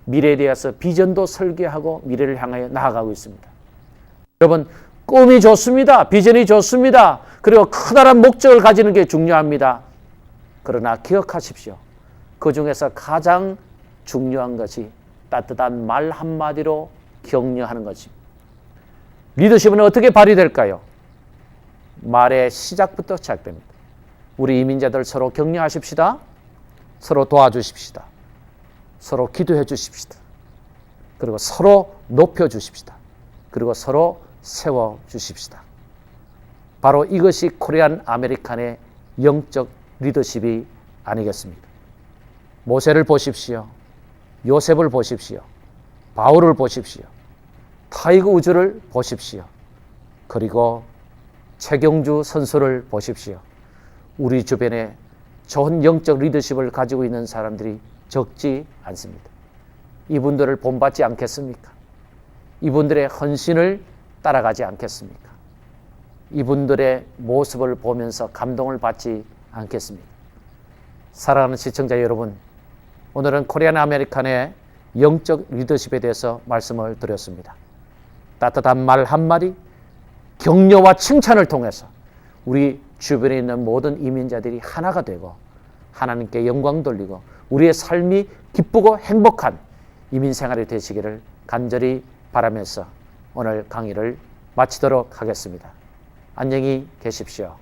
미래에 대해서 비전도 설계하고 미래를 향하여 나아가고 있습니다. 여러분, 꿈이 좋습니다. 비전이 좋습니다. 그리고 커다란 목적을 가지는 게 중요합니다. 그러나 기억하십시오. 그 중에서 가장 중요한 것이 따뜻한 말 한마디로 격려하는 것입니다. 리더십은 어떻게 발휘될까요? 말의 시작부터 시작됩니다. 우리 이민자들 서로 격려하십시다. 서로 도와주십시다. 서로 기도해 주십시다. 그리고 서로 높여주십시다. 그리고 서로 세워주십시다. 바로 이것이 코리안 아메리칸의 영적 리더십이 아니겠습니까? 모세를 보십시오. 요셉을 보십시오. 바울을 보십시오. 타이거 우즈를 보십시오. 그리고 최경주 선수를 보십시오. 우리 주변에 좋은 영적 리더십을 가지고 있는 사람들이 적지 않습니다. 이분들을 본받지 않겠습니까? 이분들의 헌신을 따라가지 않겠습니까? 이분들의 모습을 보면서 감동을 받지 않겠습니까? 사랑하는 시청자 여러분, 오늘은 코리안 아메리칸의 영적 리더십에 대해서 말씀을 드렸습니다. 따뜻한 말 한마디, 격려와 칭찬을 통해서 우리 주변에 있는 모든 이민자들이 하나가 되고 하나님께 영광 돌리고 우리의 삶이 기쁘고 행복한 이민 생활이 되시기를 간절히 바라면서 오늘 강의를 마치도록 하겠습니다. 안녕히 계십시오.